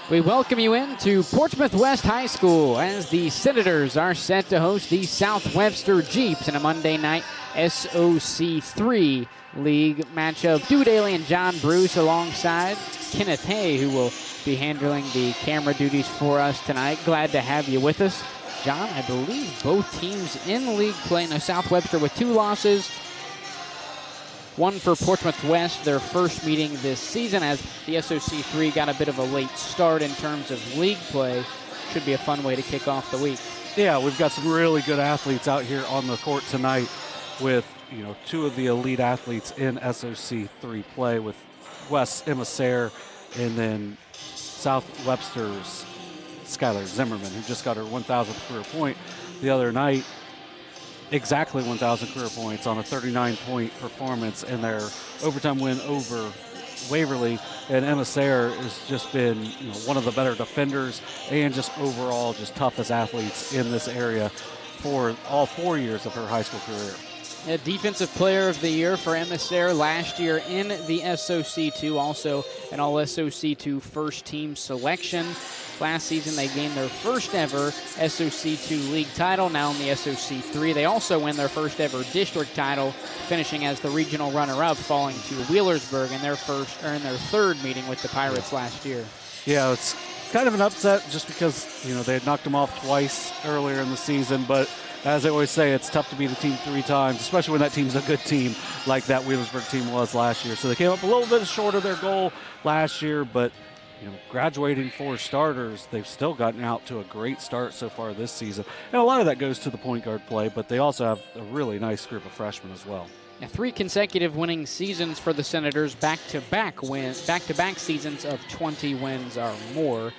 We welcome you into Portsmouth West High School as the Senators are set to host the South Webster Jeeps in a Monday night SOC 3 league matchup. Dude Daly and John Bruce alongside Kenneth Hay, who will be handling the camera duties for us tonight. Glad to have you with us. John, I believe both teams in league play. Now, South Webster with 2 losses. One for Portsmouth West, their first meeting this season, as the SOC 3 got a bit of a late start in terms of league play. Should be a fun way to kick off the week. Yeah, we've got some really good athletes out here on the court tonight with, 2 of the elite athletes in SOC 3 play with West Emissary and then South Webster's Skylar Zimmerman, who just got her 1,000th career point the other night. Exactly 1,000 career points on a 39-point performance in their overtime win over Waverly. And Emissary has just been one of the better defenders and just overall just toughest athletes in this area for all 4 years of her high school career. A Defensive Player of the Year for Emissary last year in the SOC2, also an All-SOC2 first-team selection. Last season, they gained their first ever SOC2 league title, now in the SOC3. They also win their first ever district title, finishing as the regional runner-up, falling to Wheelersburg in their third meeting with the Pirates last year. Yeah, it's kind of an upset just because, they had knocked them off twice earlier in the season, but as I always say, it's tough to beat a team 3 times, especially when that team's a good team like that Wheelersburg team was last year. So they came up a little bit short of their goal last year, but graduating 4 starters, they've still gotten out to a great start so far this season. And a lot of that goes to the point guard play, but they also have a really nice group of freshmen as well. Now, 3 consecutive winning seasons for the Senators, back-to-back seasons of 20 wins or more,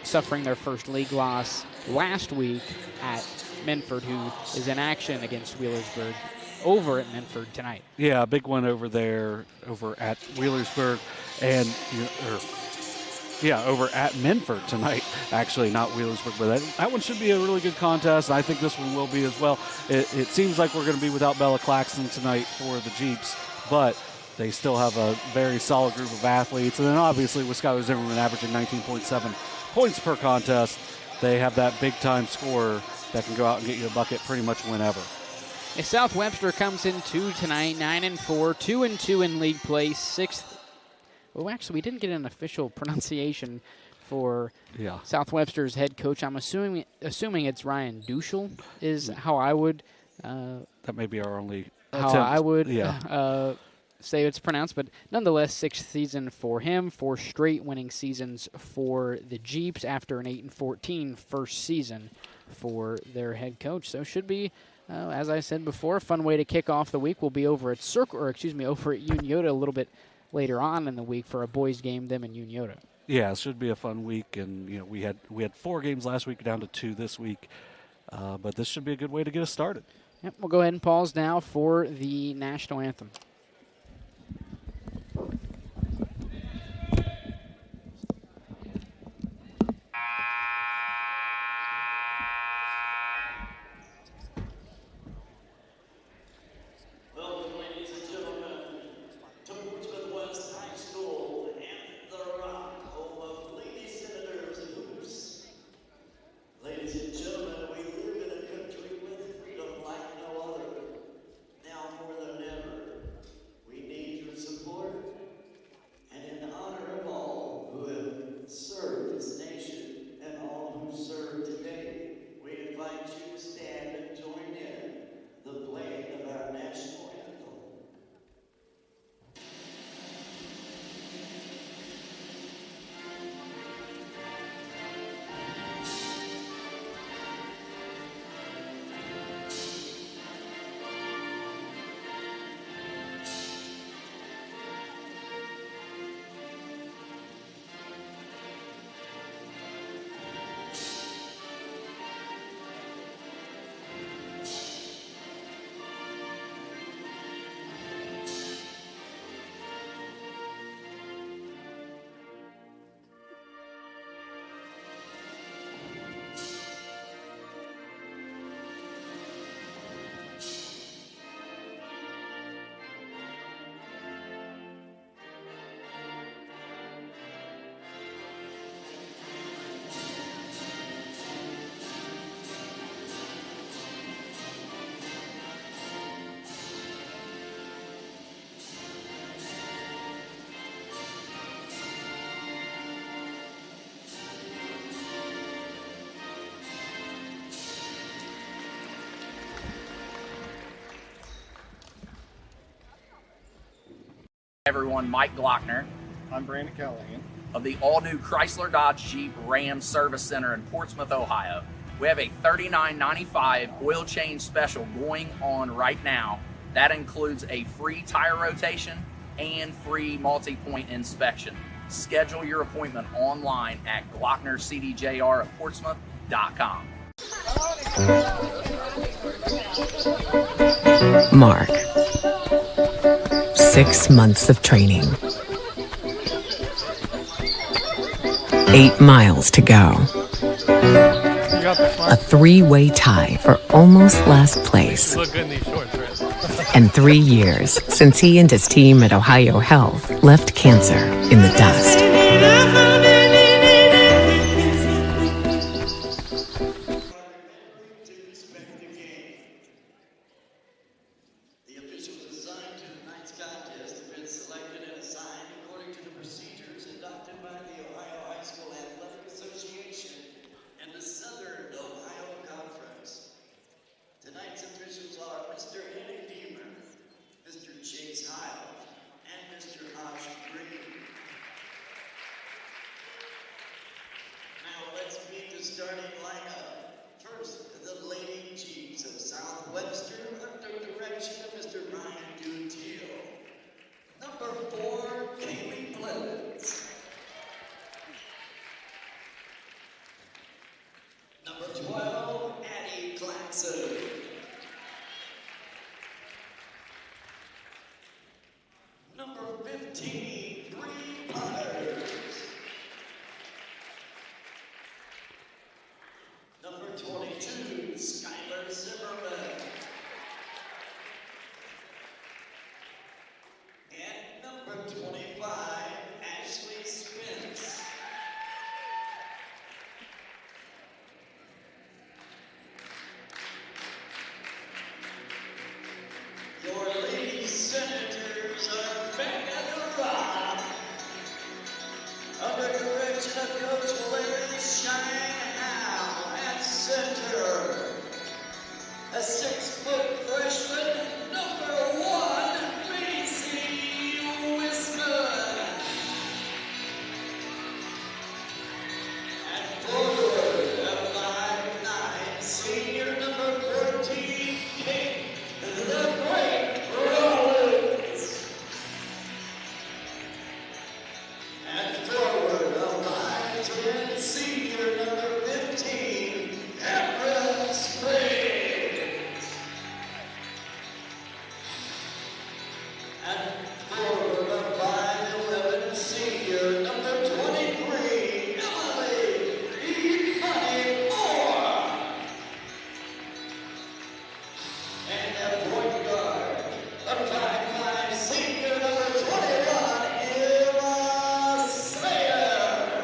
suffering their first league loss last week at Minford, who is in action against Wheelersburg over at Minford tonight. Yeah, a big one over there, over at Wheelersburg, and over at Minford tonight, actually, not Wheelersburg, but that one should be a really good contest. I think this one will be as well. It seems like we're going to be without Bella Claxton tonight for the Jeeps, but they still have a very solid group of athletes. And then obviously with Skylar Zimmerman averaging 19.7 points per contest, they have that big-time scorer that can go out and get you a bucket pretty much whenever. South Webster comes in 2 tonight, 9-4, 2-2 in league play, 6th. Well, actually, we didn't get an official pronunciation for South Webster's head coach. I'm assuming it's Ryan Duschel is how I would. That may be our only how attempt. I would say it's pronounced, but nonetheless, 6th season for him, 4 straight winning seasons for the Jeeps after an 8-14 first season for their head coach. So it should be, as I said before, a fun way to kick off the week. We'll be over at over at Uniota a little bit later on in the week for a boys game, them in Uniota. Yeah, it should be a fun week, and we had 4 games last week, down to 2 this week, but this should be a good way to get us started. Yep, we'll go ahead and pause now for the national anthem. Everyone, Mike Glockner. I'm Brandon Callahan. Of the all-new Chrysler Dodge Jeep Ram Service Center in Portsmouth, Ohio. We have a $39.95 oil change special going on right now. That includes a free tire rotation and free multi-point inspection. Schedule your appointment online at glocknercdjr@portsmouth.com. Mark. 6 months of training. 8 miles to go. A 3-way tie for almost last place. Look good in these shorts, right? And 3 years since he and his team at OhioHealth left cancer in the dust. Starting lineup. First, the Lady Jeeps of South Webster under direction of Mr. Ryan Dutiel. Number 4, Kaylee Blevins. Number 12, Addie Claxon. Number 15, Bree Potter. Number 22, Skylar Zimmerman. And number 25, Ashley Spence. Your Lady Senators are back at the rock. Under direction of Coach Larry Shine at center. A 6-foot freshman, number 1, Macy Wisman. And forward, a 5'9", senior, number 14, Kate the Great Rollins. And forward, a 5'10", senior, number 15, Emma Spriggs. And forward, a 5'11", senior, number 23, Emily E. Money Moore. And at point guard, a 5'5", senior, number 21, Emma Slayer.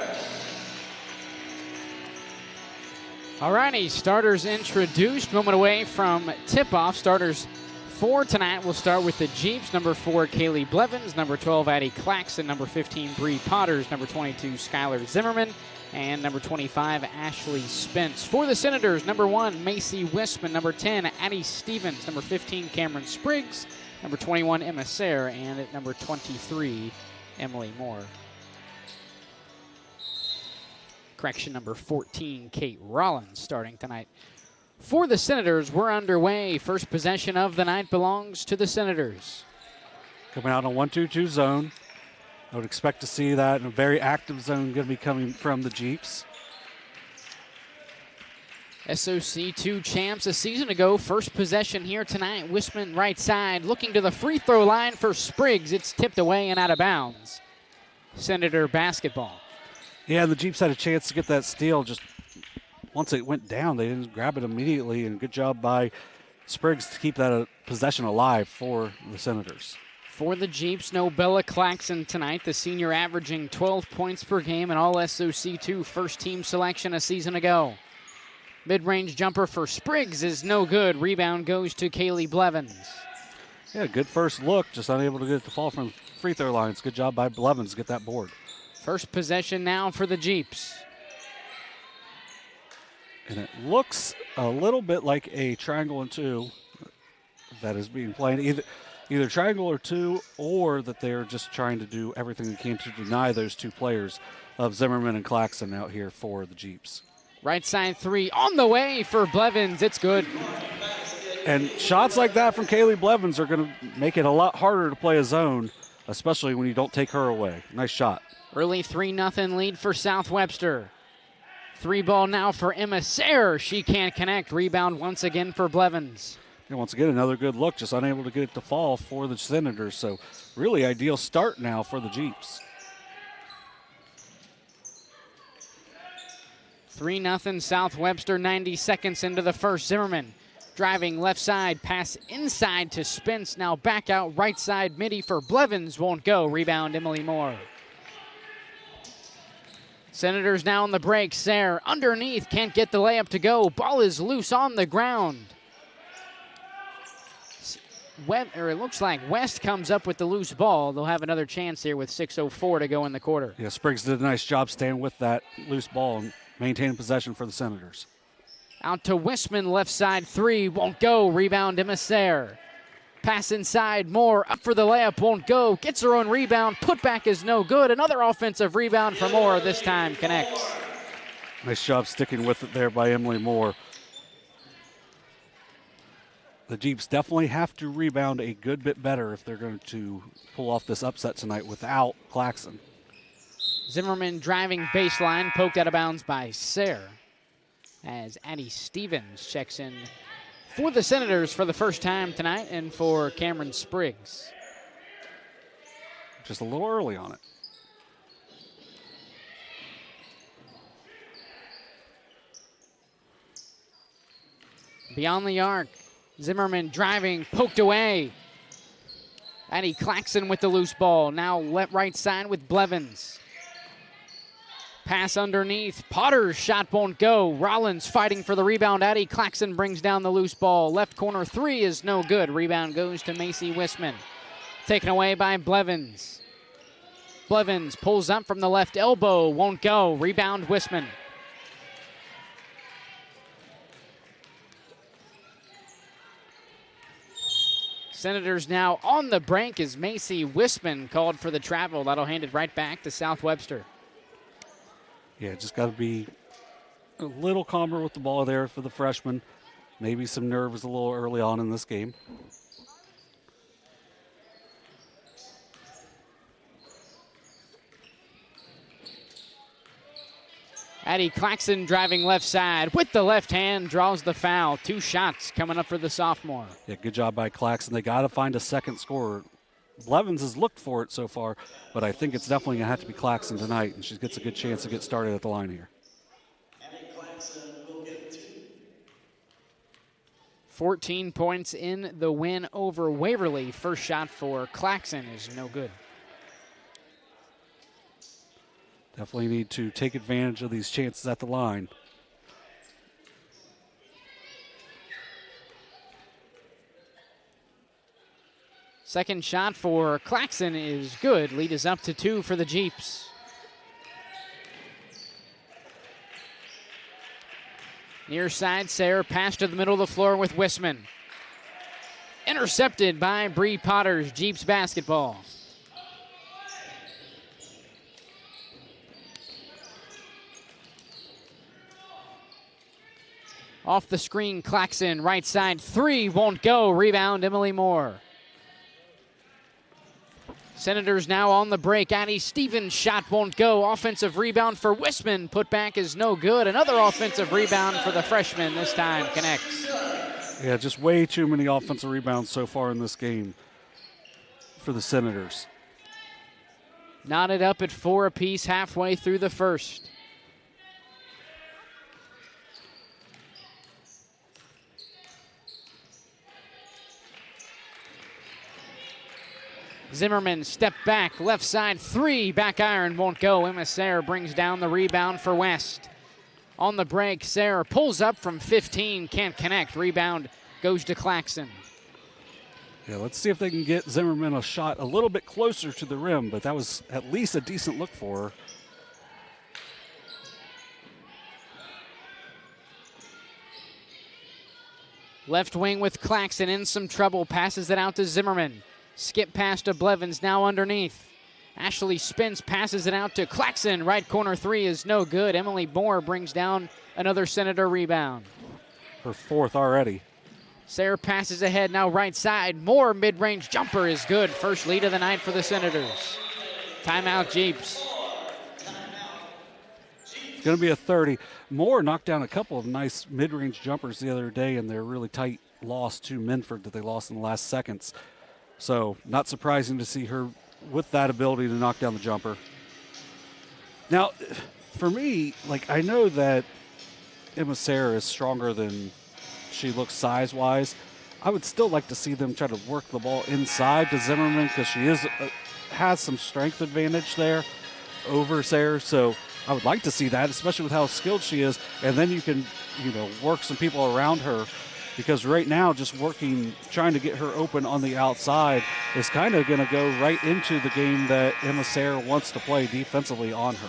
Alrighty, starters introduced. Moment away from tip-off. Starters for tonight will start with the Jeeps. Number 4, Kaylee Blevins. Number 12, Addie Claxon. Number 15, Bree Potters. Number 22, Skylar Zimmerman. And number 25, Ashley Spence. For the Senators, number 1, Macy Wisman. Number 10, Addie Stevens. Number 15, Cameron Spriggs. Number 21, Emma Sayre. And at number 23, Emily Moore. Correction, number 14, Kate Rollins, starting tonight. For the Senators, we're underway. First possession of the night belongs to the Senators. Coming out on 1-2-2 zone. I would expect to see that in a very active zone going to be coming from the Jeeps. SOC 2 champs a season ago. First possession here tonight. Wisman right side, looking to the free throw line for Spriggs. It's tipped away and out of bounds. Senator basketball. Yeah, the Jeeps had a chance to get that steal. Just once it went down, they didn't grab it immediately, and good job by Spriggs to keep that possession alive for the Senators. For the Jeeps, no Bella Claxon tonight. The senior averaging 12 points per game, and all SOC 2 first-team selection a season ago. Mid-range jumper for Spriggs is no good. Rebound goes to Kaylee Blevins. Yeah, good first look, just unable to get it to fall from the free throw lines. Good job by Blevins to get that board. First possession now for the Jeeps. And it looks a little bit like a triangle and 2 that is being played. either triangle or two, or that they're just trying to do everything they can to deny those two players of Zimmerman and Claxton out here for the Jeeps. Right side three on the way for Blevins. It's good. And shots like that from Kaylee Blevins are going to make it a lot harder to play a zone, especially when you don't take her away. Nice shot. Early 3-0 lead for South Webster. 3 ball now for Emma Sayre. She can't connect. Rebound once again for Blevins. And once again, another good look, just unable to get it to fall for the Senators. So really ideal start now for the Jeeps. 3-0 South Webster, 90 seconds into the first. Zimmerman driving left side, pass inside to Spence. Now back out right side, midi for Blevins. Won't go. Rebound, Emily Moore. Senators now on the break. Sayre underneath, can't get the layup to go. Ball is loose on the ground. It looks like West comes up with the loose ball. They'll have another chance here with 6:04 to go in the quarter. Yeah, Spriggs did a nice job staying with that loose ball and maintaining possession for the Senators. Out to Wissman, left side three, won't go. Rebound, Emma Sayre. Pass inside, Moore up for the layup, won't go. Gets her own rebound, putback is no good. Another offensive rebound for Moore, this time connects. Nice job sticking with it there by Emily Moore. The Jeeps definitely have to rebound a good bit better if they're going to pull off this upset tonight without Claxton. Zimmerman driving baseline, poked out of bounds by Sayre. As Addie Stevens checks in for the Senators for the first time tonight and for Cameron Spriggs. Just a little early on it. Beyond the arc, Zimmerman driving, poked away. Addie Claxton with the loose ball. Now right side with Blevins. Pass underneath. Potter's shot won't go. Rollins fighting for the rebound. Addie Claxton brings down the loose ball. Left corner three is no good. Rebound goes to Macy Wissman. Taken away by Blevins. Blevins pulls up from the left elbow. Won't go. Rebound Wissman. Senators now on the break as Macy Wissman called for the travel. That'll hand it right back to South Webster. Yeah, just got to be a little calmer with the ball there for the freshman. Maybe some nerves a little early on in this game. Addie Claxton driving left side with the left hand, draws the foul. 2 shots coming up for the sophomore. Yeah, good job by Claxton. They got to find a second scorer. Blevins has looked for it so far, but I think it's definitely going to have to be Claxton tonight, and she gets a good chance to get started at the line here. 14 points in the win over Waverly. First shot for Claxton is no good. Definitely need to take advantage of these chances at the line. Second shot for Claxton is good. Lead is up to 2 for the Jeeps. Near side, Sayre pass to the middle of the floor with Wissman. Intercepted by Bree Potters. Jeeps basketball. Off the screen, Claxton, right side, 3, won't go. Rebound, Emily Moore. Senators now on the break. Addie Stevens' shot won't go. Offensive rebound for Wissman. Putback is no good. Another offensive rebound for the freshman. This time connects. Yeah, just way too many offensive rebounds so far in this game for the Senators. Knotted up at 4 apiece halfway through the first. Zimmerman step back, left side 3, back iron won't go. Emma Sayre brings down the rebound for West. On the break, Sayre pulls up from 15, can't connect. Rebound goes to Claxton. Yeah, let's see if they can get Zimmerman a shot a little bit closer to the rim, but that was at least a decent look for her. Left wing with Claxton in some trouble, passes it out to Zimmerman. Skip pass to Blevins, now underneath. Ashley spins, passes it out to Claxon. Right corner three is no good. Emily Moore brings down another Senator rebound. Her fourth already. Sayre passes ahead, now right side. Moore mid-range jumper is good. First lead of the night for the Senators. Timeout Jeeps. It's going to be a 30. Moore knocked down a couple of nice mid-range jumpers the other day in their really tight loss to Minford that they lost in the last seconds. So not surprising to see her with that ability to knock down the jumper. Now, for me, like, I know that Emma Sayre is stronger than she looks size-wise. I would still like to see them try to work the ball inside to Zimmerman because she has some strength advantage there over Sayre. So I would like to see that, especially with how skilled she is. And then you can, work some people around her. Because right now, just trying to get her open on the outside is kind of going to go right into the game that Emma Sayre wants to play defensively on her.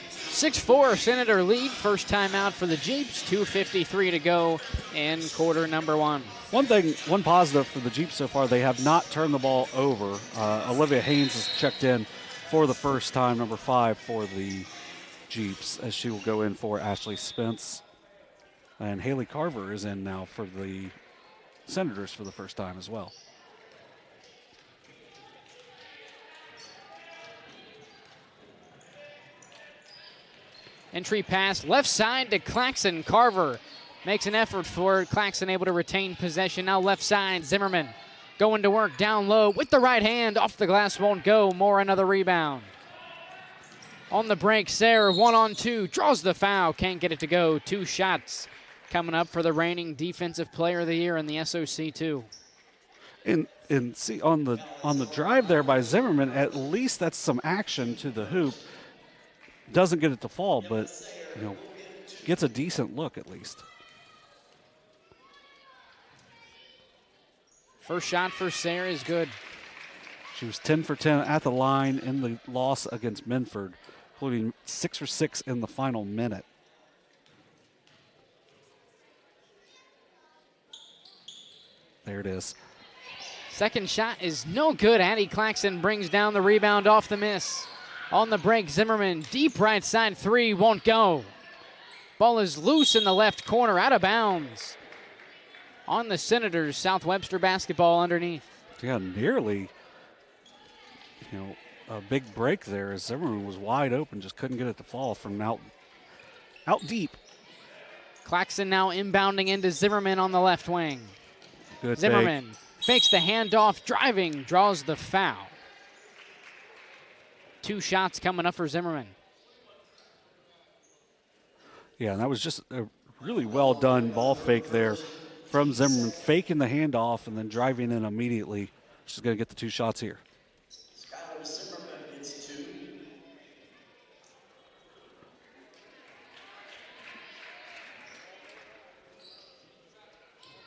6-4 Senator lead. First time out for the Jeeps. 2:53 to go in quarter number one. One positive for the Jeeps so far, they have not turned the ball over. Olivia Haynes has checked in for the first time, number 5 for the Jeeps, as she will go in for Ashley Spence. And Haley Carver is in now for the Senators for the first time as well. Entry pass left side to Claxon. Carver makes an effort for it. Claxon able to retain possession. Now left side, Zimmerman going to work down low with the right hand. Off the glass, won't go. Moore another rebound. On the break, Sayre 1-on-2, draws the foul. Can't get it to go. 2 shots coming up for the reigning Defensive Player of the Year in the SOC2. And see, on the drive there by Zimmerman, at least that's some action to the hoop. Doesn't get it to fall, but gets a decent look at least. First shot for Sayre is good. She was 10 for 10 at the line in the loss against Minford, including 6 for 6 in the final minute. There it is. Second shot is no good. Addie Claxon brings down the rebound off the miss. On the break, Zimmerman, deep right side three, won't go. Ball is loose in the left corner, out of bounds. On the Senators, South Webster basketball underneath. Yeah, nearly, a big break there as Zimmerman was wide open, just couldn't get it to fall from out deep. Claxon now inbounding into Zimmerman on the left wing. Good Zimmerman fakes the handoff, driving, draws the foul. 2 shots coming up for Zimmerman. Yeah, and that was just a really well done ball fake there from Zimmerman, faking the handoff and then driving in immediately. She's going to get the 2 shots here. Skylar Zimmerman gets 2.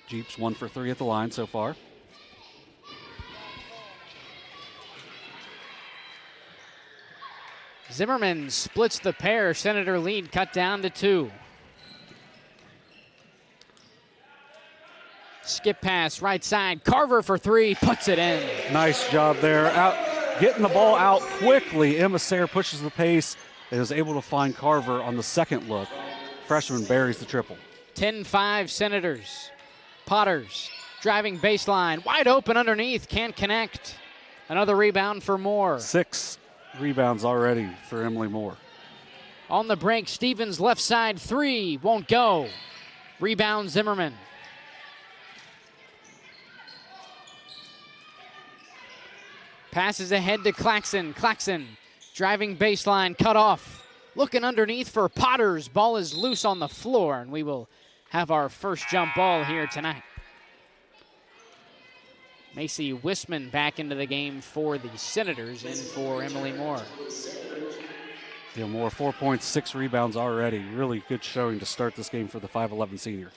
Jeeps 1 for 3 at the line so far. Zimmerman splits the pair. Senator lead cut down to 2. Skip pass, right side. Carver for 3, puts it in. Nice job there. Getting the ball out quickly. Emma Sayre pushes the pace and is able to find Carver on the second look. Freshman buries the triple. 10-5 Senators. Potters driving baseline. Wide open underneath. Can't connect. Another rebound for Moore. 6 rebounds already for Emily Moore. On the break, Stevens left side 3. Won't go. Rebound Zimmerman. Passes ahead to Claxon. Claxon driving baseline. Cut off. Looking underneath for Potters. Ball is loose on the floor, and we will have our first jump ball here tonight. Macy Wisman back into the game for the Senators and for Emily Moore. Yeah, Moore, 4 points, 6 rebounds already. Really good showing to start this game for the 5'11 senior.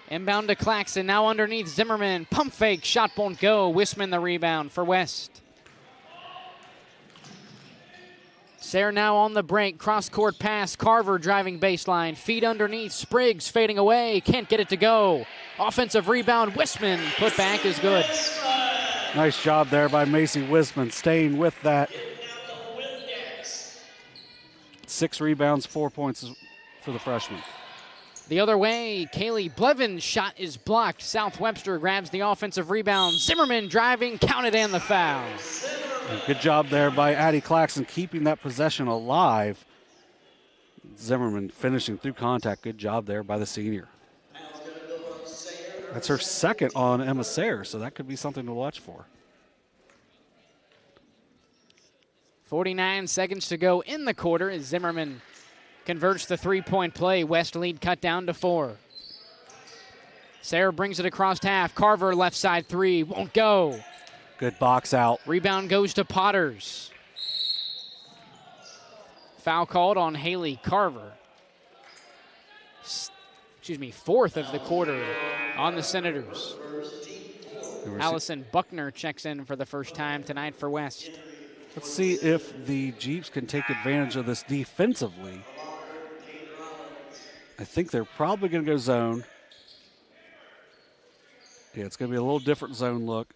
Inbound to Claxon, now underneath Zimmerman. Pump fake, shot won't go. Wisman the rebound for West. Sayre now on the break. Cross-court pass. Carver driving baseline. Feet underneath. Spriggs fading away. Can't get it to go. Offensive rebound. Wisman. Put back is good. Nice job there by Macy Wisman, staying with that. 6 rebounds, 4 points for the freshman. The other way, Kaylee Blevins' shot is blocked. South Webster grabs the offensive rebound. Zimmerman driving, counted, and the foul. Good job there by Addie Claxton, keeping that possession alive. Zimmerman finishing through contact. Good job there by the senior. That's her second on Emma Sayre, so that could be something to watch for. 49 seconds to go in the quarter as Zimmerman converts the three-point play. West lead cut down to 4. Sayre brings it across half. Carver left side three, won't go. Good box out. Rebound goes to Potters. Foul called on Haley Carver. Fourth of the quarter on the Senators. Allison Buckner checks in for the first time tonight for West. Let's see if the Jeeps can take advantage of this defensively. I think they're probably going to go zone. Yeah, it's going to be a little different zone look.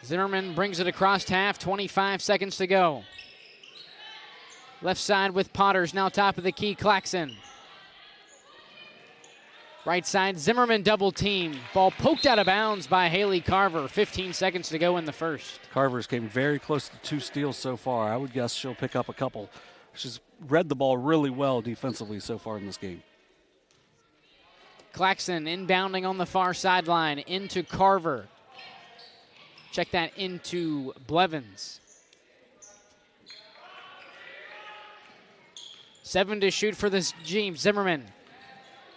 Zimmerman brings it across half, 25 seconds to go. Left side with Potters, now top of the key, Claxton. Right side, Zimmerman double team. Ball poked out of bounds by Haley Carver. 15 seconds to go in the first. Carver's came very close to 2 steals so far. I would guess she'll pick up a couple. She's read the ball really well defensively so far in this game. Claxton inbounding on the far sideline into Carver. Check that into Blevins. 7 to shoot for this Jeeps. Zimmerman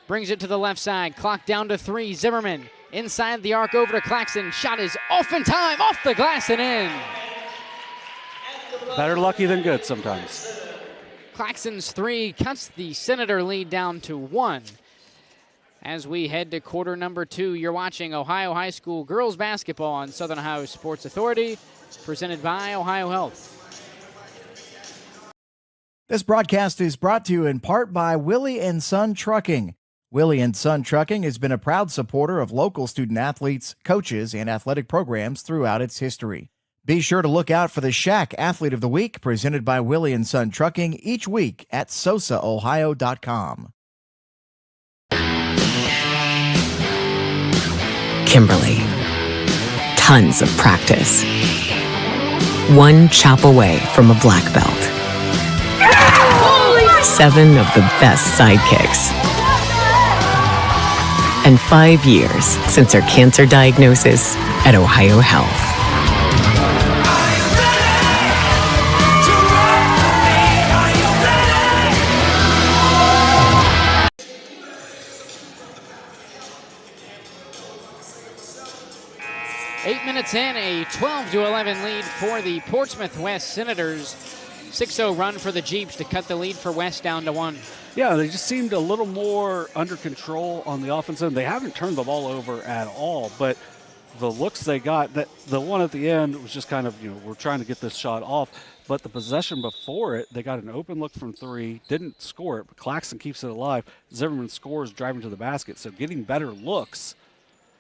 brings it to the left side. Clock down to 3. Zimmerman inside the arc over to Claxton. Shot is off in time, off the glass and in. Better lucky than good sometimes. Claxton's 3 cuts the Senator lead down to 1. As we head to quarter number 2, you're watching Ohio High School girls basketball on Southern Ohio Sports Authority, presented by OhioHealth. This broadcast is brought to you in part by Willie & Son Trucking. Willie & Son Trucking has been a proud supporter of local student-athletes, coaches, and athletic programs throughout its history. Be sure to look out for the Shack Athlete of the Week, presented by Willie & Son Trucking, each week at SOSAOhio.com. Kimberly. Tons of practice. One chop away from a black belt. 7 of the best sidekicks. And 5 years since her cancer diagnosis at OhioHealth. In a 12-11 lead for the Portsmouth West Senators. 6-0 run for the Jeeps to cut the lead for West down to 1. Yeah, they just seemed a little more under control on the offensive end. They haven't turned the ball over at all, but the looks they got, that the one at the end was just kind of, we're trying to get this shot off. But the possession before it, they got an open look from 3, didn't score it, but Claxton keeps it alive. Zimmerman scores driving to the basket, so getting better looks.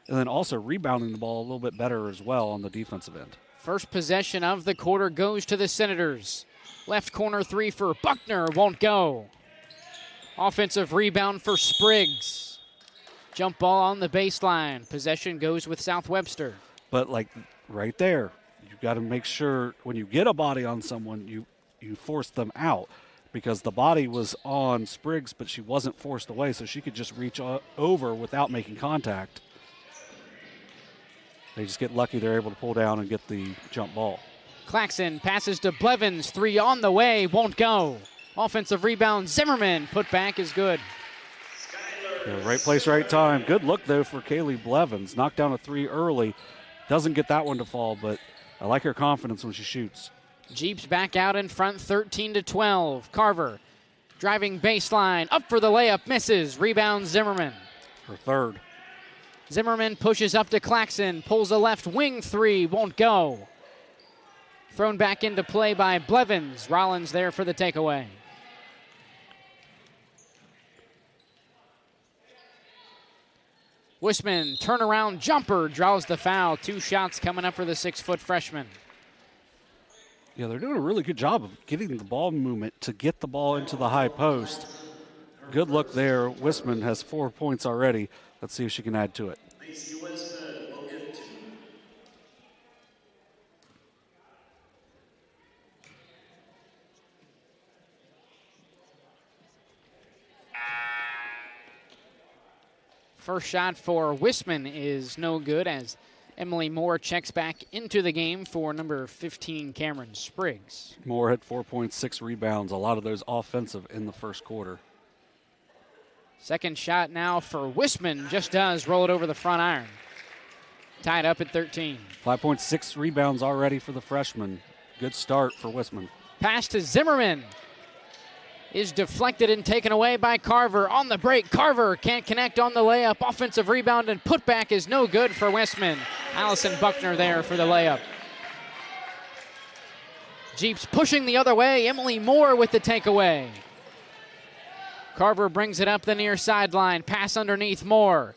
And then also rebounding the ball a little bit better as well on the defensive end. First possession of the quarter goes to the Senators. Left corner 3 for Buckner, won't go. Offensive rebound for Spriggs. Jump ball on the baseline. Possession goes with South Webster. But like right there, you've got to make sure when you get a body on someone, you force them out. Because the body was on Spriggs, but she wasn't forced away, so she could just reach over without making contact. They just get lucky they're able to pull down and get the jump ball. Claxton passes to Blevins. 3 on the way, won't go. Offensive rebound, Zimmerman. Put back is good. Yeah, right place, right time. Good look, though, for Kaylee Blevins. Knocked down a 3 early. Doesn't get that one to fall, but I like her confidence when she shoots. Jeeps back out in front, 13-12. Carver Driving baseline, up for the layup, misses. Rebound Zimmerman. Her third. Zimmerman pushes up to Claxon, pulls a left wing three, won't go. Thrown back into play by Blevins. Rollins there for the takeaway. Wisman, turnaround jumper, draws the foul. 2 shots coming up for the 6-foot freshman. Yeah, they're doing a really good job of getting the ball movement to get the ball into the high post. Good look there. Wisman has 4 points already. Let's see if she can add to it. Macy Westman will get 2. First shot for Wisman is no good as Emily Moore checks back into the game for number 15, Cameron Spriggs. Moore had 4.6 rebounds, a lot of those offensive in the first quarter. Second shot now for Wisman, just does roll it over the front iron. Tied up at 13. 5.6 rebounds already for the freshman. Good start for Wisman. Pass to Zimmerman is deflected and taken away by Carver. On the break, Carver can't connect on the layup. Offensive rebound and putback is no good for Wisman. Allison Buckner there for the layup. Jeeps pushing the other way. Emily Moore with the takeaway. Carver brings it up the near sideline. Pass underneath Moore.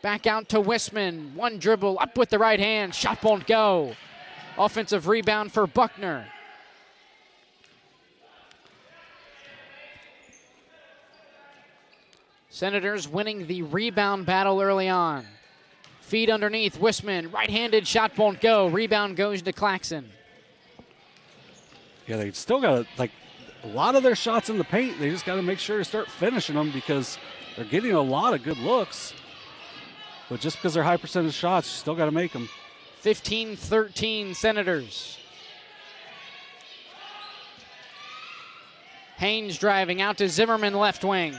Back out to Wisman. One dribble up with the right hand. Shot won't go. Offensive rebound for Buckner. Senators winning the rebound battle early on. Feed underneath Wisman. Right-handed shot won't go. Rebound goes to Claxon. Yeah, they still got like a lot of their shots in the paint. They just got to make sure to start finishing them because they're getting a lot of good looks. But just because they're high percentage shots, you still got to make them. 15-13 Senators. Haynes driving out to Zimmerman left wing.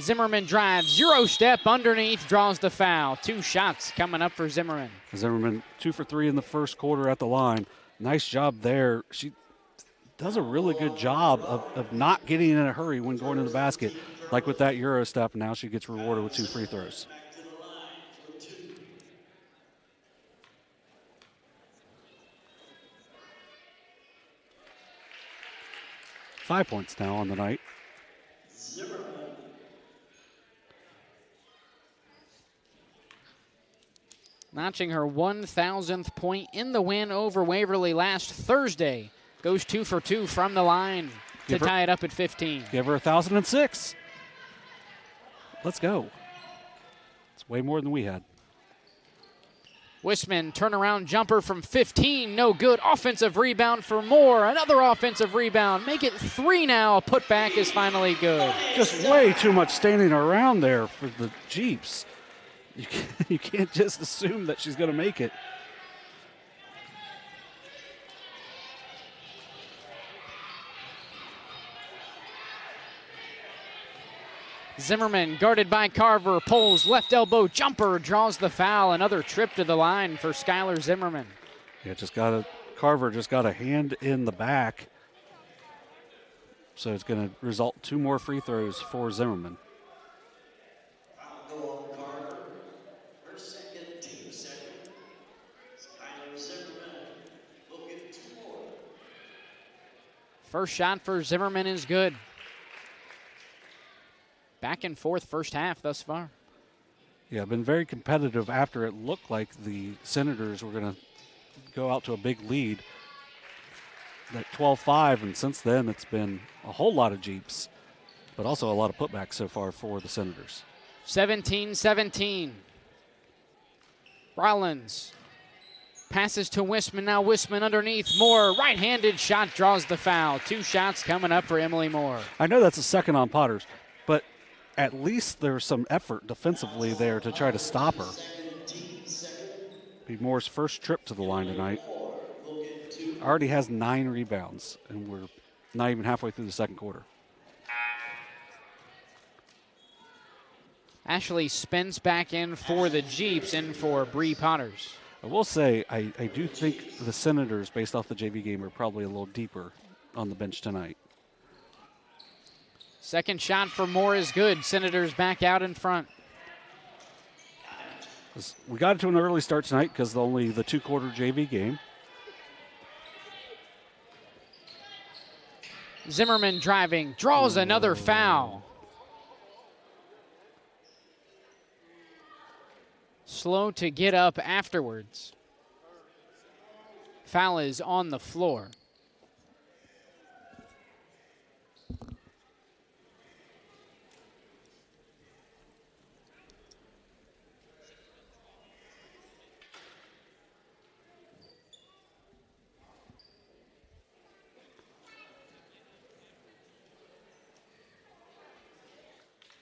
Zimmerman drives, zero step underneath, draws the foul. 2 shots coming up for Zimmerman. Zimmerman 2 for 3 in the first quarter at the line. Nice job there. She does a really good job of not getting in a hurry when going to the basket. Like with that Euro step, now she gets rewarded with 2 free throws. Five points now on the night. Notching her 1,000th point in the win over Waverly last Thursday. Goes 2 for 2 from the line to tie it up at 15. Give her 1,006. Let's go. It's way more than we had. Wisman, turnaround jumper from 15, no good. Offensive rebound for Moore. Another offensive rebound. Make it 3 now. Putback is finally good. Just way too much standing around there for the Jeeps. You can't just assume that she's going to make it. Zimmerman guarded by Carver, pulls left elbow jumper, draws the foul. Another trip to the line for Skylar Zimmerman. Yeah, Carver just got a hand in the back. So it's going to result in 2 more free throws for Zimmerman. First shot for Zimmerman is good. Back and forth first half thus far. Yeah, been very competitive after it looked like the Senators were going to go out to a big lead at 12-5, and since then it's been a whole lot of Jeeps, but also a lot of putbacks so far for the Senators. 17-17. Rollins passes to Wisman. Now Wisman underneath Moore. Right-handed shot draws the foul. 2 shots coming up for Emily Moore. I know that's a second on Potters, but at least there's some effort defensively there to try to stop her. Be Moore's first trip to the line tonight. Already has 9 rebounds, and we're not even halfway through the second quarter. Ashley Spence back in for the Jeeps, in for Bree Potters. I will say, I do think the Senators, based off the JV game, are probably a little deeper on the bench tonight. Second shot for Moore is good. Senators back out in front. We got to an early start tonight because only the two-quarter JV game. Zimmerman driving, draws another foul. Slow to get up afterwards. Foul is on the floor.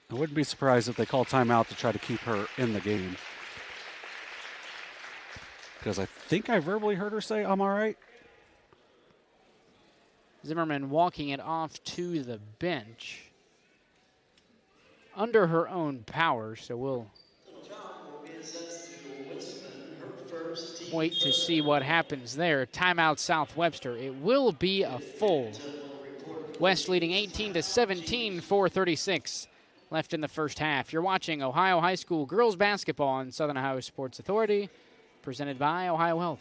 I wouldn't be surprised if they call timeout to try to keep her in the game. Because I think I verbally heard her say, I'm all right. Zimmerman walking it off to the bench. Under her own power, so we'll wait to see what happens there. Timeout South Webster. It will be a full. West leading 18-17, 4:36 left in the first half. You're watching Ohio High School girls basketball on Southern Ohio Sports Authority, presented by OhioHealth.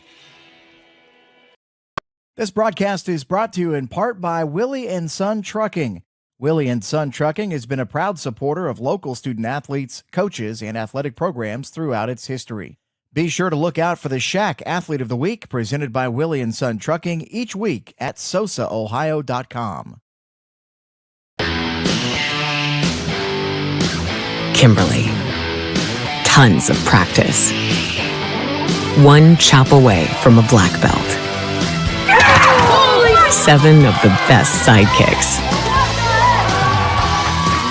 This broadcast is brought to you in part by Willie and Son Trucking. Willie and Son Trucking has been a proud supporter of local student athletes, coaches, and athletic programs throughout its history. Be sure to look out for the Shack Athlete of the Week presented by Willie and Son Trucking each week at SOSAOhio.com. Kimberly. Tons of practice. One chop away from a black belt. 7 of the best sidekicks.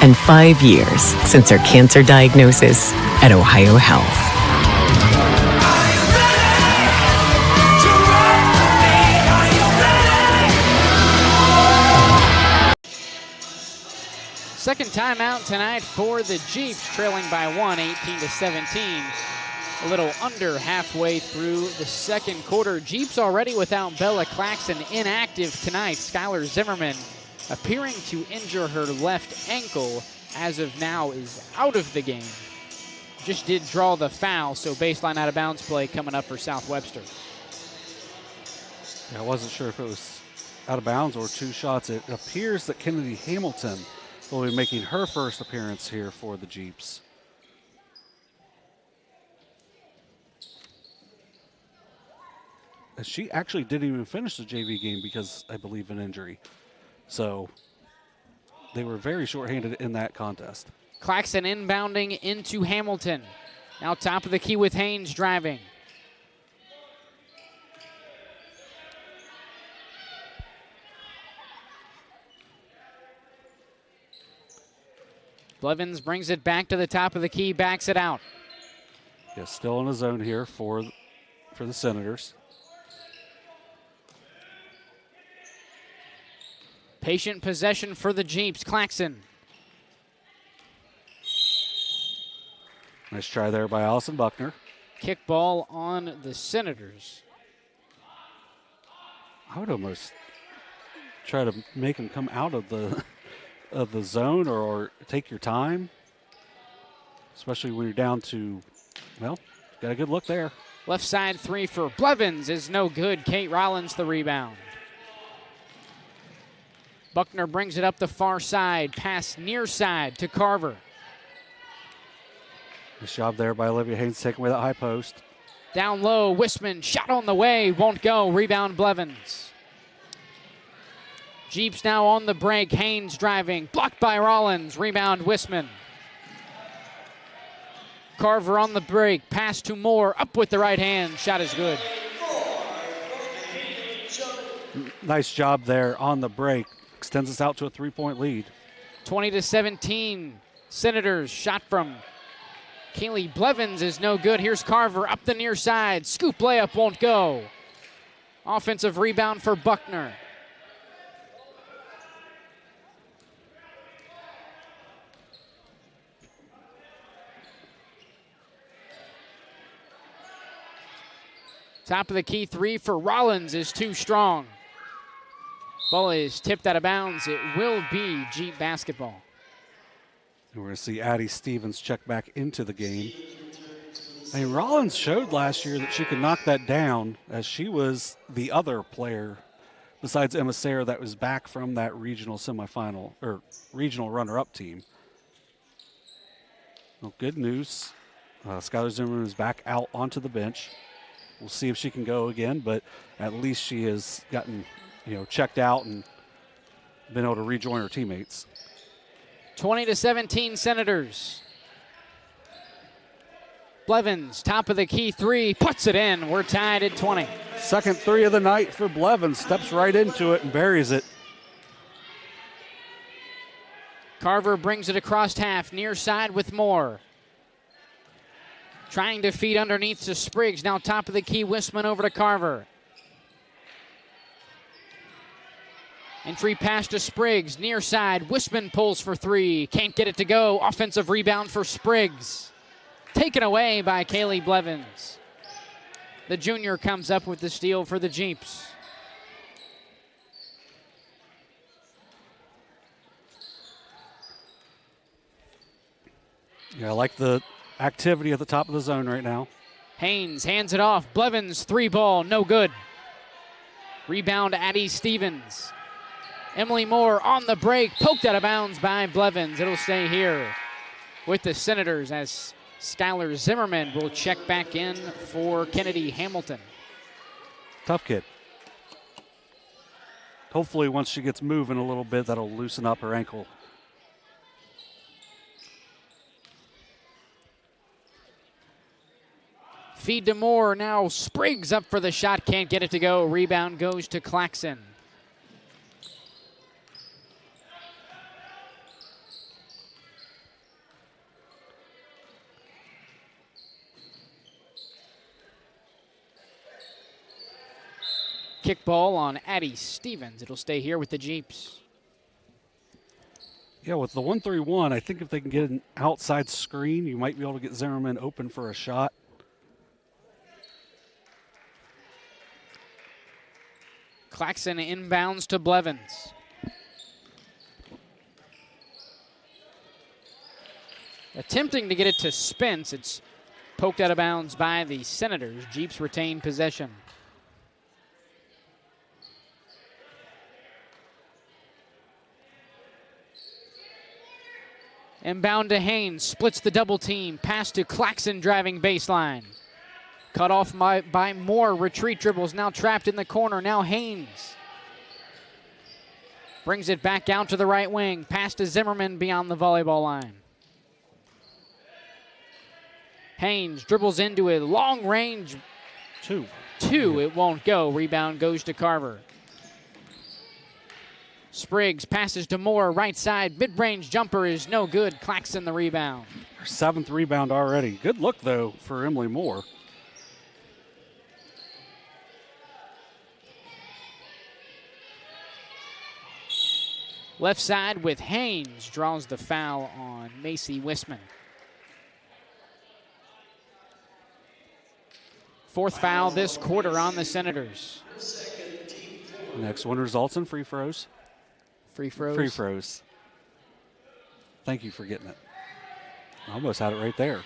And 5 years since her cancer diagnosis at OhioHealth. Second timeout tonight for the Jeeps, trailing by 1, 18-17. A little under halfway through the second quarter. Jeeps already without Bella Claxton, inactive tonight. Skylar Zimmerman appearing to injure her left ankle, as of now is out of the game. Just did draw the foul, so baseline out of bounds play coming up for South Webster. Yeah, I wasn't sure if it was out of bounds or 2 shots. It appears that Kennedy Hamilton will be making her first appearance here for the Jeeps. And she actually didn't even finish the JV game because, I believe, an injury. So they were very shorthanded in that contest. Claxton inbounding into Hamilton. Now top of the key with Haynes driving. Blevins brings it back to the top of the key, backs it out. Yeah, still in a zone here for the Senators. Patient possession for the Jeeps. Claxton. Nice try there by Allison Buckner. Kick ball on the Senators. I would almost try to make them come out of the zone or take your time, especially when you're down to, well, got a good look there. Left side 3 for Blevins is no good. Kate Rollins the rebound. Buckner brings it up the far side, pass near side to Carver. Nice job there by Olivia Haynes taking away that high post. Down low, Wisman shot on the way, won't go. Rebound Blevins. Jeeps now on the break. Haynes driving, blocked by Rollins. Rebound Wisman. Carver on the break, pass to Moore, up with the right hand. Shot is good. Nice job there on the break. Extends us out to a 3-point lead. 20-17. Senators shot from Kaylee Blevins is no good. Here's Carver up the near side. Scoop layup won't go. Offensive rebound for Buckner. Top of the key 3 for Rollins is too strong. Ball is tipped out of bounds. It will be Jeep basketball. And we're going to see Addie Stevens check back into the game. I mean, Rollins showed last year that she could knock that down, as she was the other player besides Emma Sayre that was back from that regional semifinal or regional runner-up team. Well, good news. Skylar Zimmerman is back out onto the bench. We'll see if she can go again, but at least she has gotten, checked out and been able to rejoin her teammates. 20-17 Senators. Blevins, top of the key three, puts it in. We're tied at 20. Second three of the night for Blevins. Steps right into it and buries it. Carver brings it across half, near side with Moore. Trying to feed underneath to Spriggs. Now top of the key, Wisman over to Carver. Entry pass to Spriggs, near side. Wisman pulls for three. Can't get it to go. Offensive rebound for Spriggs. Taken away by Kaylee Blevins. The junior comes up with the steal for the Jeeps. Yeah, I like the activity at the top of the zone right now. Haynes hands it off. Blevins, three ball, no good. Rebound, Addie Stevens. Emily Moore on the break, poked out of bounds by Blevins. It'll stay here with the Senators as Skylar Zimmerman will check back in for Kennedy Hamilton. Tough kid. Hopefully once she gets moving a little bit, that'll loosen up her ankle. Feed to Moore, now Spriggs up for the shot, can't get it to go. Rebound goes to Claxon. Kickball on Addie Stevens. It'll stay here with the Jeeps. Yeah, with the 1-3-1, I think if they can get an outside screen, you might be able to get Zimmerman open for a shot. Claxon inbounds to Blevins. Attempting to get it to Spence. It's poked out of bounds by the Senators. Jeeps retain possession. Inbound to Haynes, splits the double team. Pass to Claxon driving baseline. Cut off by Moore, retreat dribbles, now trapped in the corner. Now Haynes brings it back out to the right wing. Pass to Zimmerman beyond the volleyball line. Haynes dribbles into it, long range. Two. It won't go. Rebound goes to Carver. Spriggs passes to Moore, right side, mid-range jumper is no good. Claxon the rebound. Her seventh rebound already. Good look, though, for Emily Moore. Left side with Haynes, draws the foul on Macy Wisman. Fourth foul this quarter on the Senators. Next one results in free throws. Free throws. Free throws. Thank you for getting it. I almost had it right there.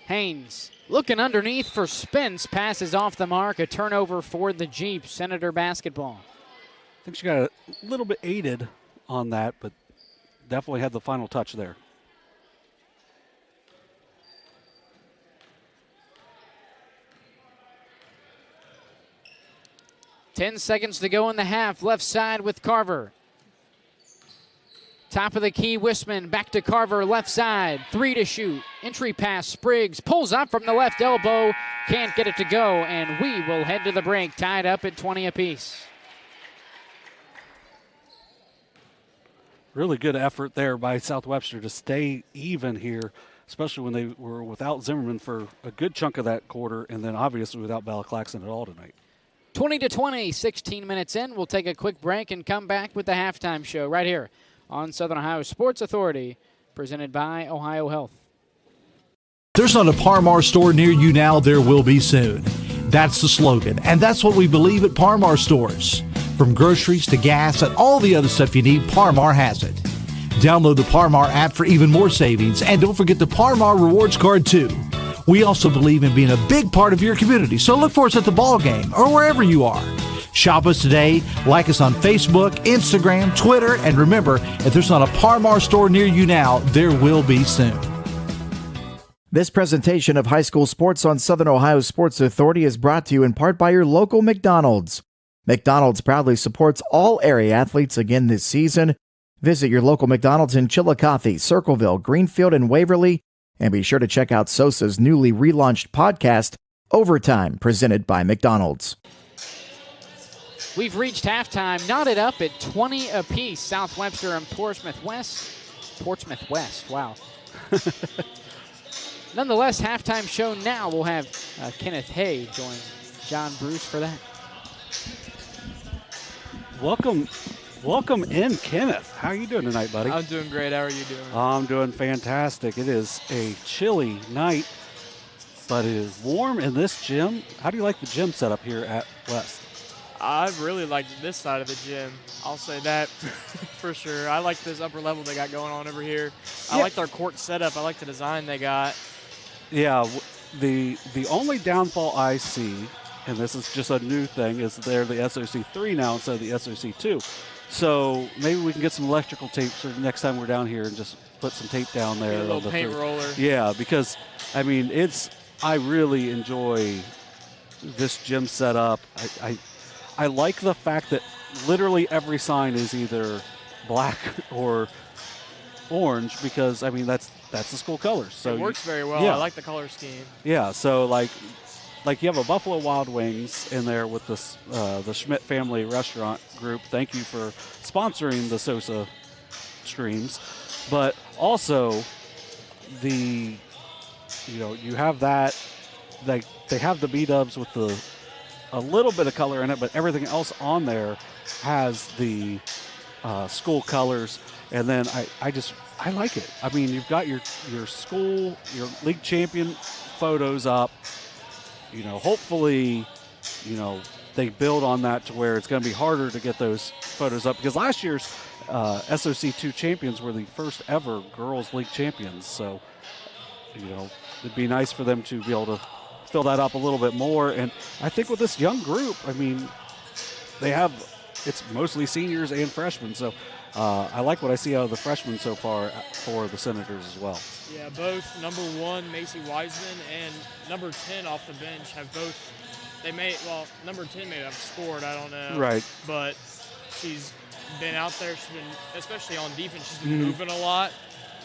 Haynes looking underneath for Spence. Passes off the mark. A turnover for the Jeeps. Senator basketball. I think she got a little bit aided on that, but definitely had the final touch there. Ten seconds to go in the half. Left side with Carver. Top of the key, Wisman. Back to Carver, left side. Three to shoot. Entry pass, Spriggs. Pulls up from the left elbow. Can't get it to go, and we will head to the break. Tied up at 20 apiece. Really good effort there by South Webster to stay even here, especially when they were without Zimmerman for a good chunk of that quarter, and then obviously without Bella Claxon at all tonight. 20-20, 16 minutes in. We'll take a quick break and come back with the halftime show right here on Southern Ohio Sports Authority, presented by OhioHealth. There's not a Par-Mar store near you now, there will be soon. That's the slogan, and that's what we believe at Par-Mar stores. From groceries to gas and all the other stuff you need, Par-Mar has it. Download the Par-Mar app for even more savings, and don't forget the Par-Mar rewards card too. We also believe in being a big part of your community, so look for us at the ball game or wherever you are. Shop us today, like us on Facebook, Instagram, Twitter, and remember, if there's not a Par-Mar store near you now, there will be soon. This presentation of high school sports on Southern Ohio Sports Authority is brought to you in part by your local McDonald's. McDonald's proudly supports all area athletes again this season. Visit your local McDonald's in Chillicothe, Circleville, Greenfield, and Waverly, and be sure to check out SOSA's newly relaunched podcast, Overtime, presented by McDonald's. We've reached halftime, knotted up at 20 apiece. South Webster and Portsmouth West. Portsmouth West, wow. Nonetheless, halftime show now. We'll have Kenneth Hay join John Bruce for that. Welcome in, Kenneth. How are you doing tonight, buddy? I'm doing great. How are you doing? I'm doing fantastic. It is a chilly night, but it is warm in this gym. How do you like the gym setup here at West? I really like this side of the gym. I'll say that for sure. I like this upper level they got going on over here. I like their court setup. I like the design they got. Yeah, the only downfall I see, and this is just a new thing, is they're the SOC3 now instead of the SOC2. So maybe we can get some electrical tape for the next time we're down here and just put some tape down there. A little paint roller. Yeah, because, I mean, I really enjoy this gym setup. I like the fact that literally every sign is either black or orange because, I mean, that's the school colors. So it works very well. Yeah. I like the color scheme. Yeah, so like you have a Buffalo Wild Wings in there with this the Schmidt Family Restaurant Group. Thank you for sponsoring the SOSA streams. But also you have that, they have the B-dubs with a little bit of color in it, but everything else on there has the school colors. And then I like it. I mean, you've got your school, your league champion photos up. Hopefully, they build on that to where it's going to be harder to get those photos up because last year's SOC2 champions were the first ever girls league champions. So, it'd be nice for them to be able to fill that up a little bit more. And I think with this young group, I mean, it's mostly seniors and freshmen. So I like what I see out of the freshmen so far for the Senators as well. Yeah, both number 1, Macy Wiseman, and number 10 off the bench have both. Number 10 may have scored, I don't know. Right. But she's been out there. She's been, especially on defense, she's been moving a lot.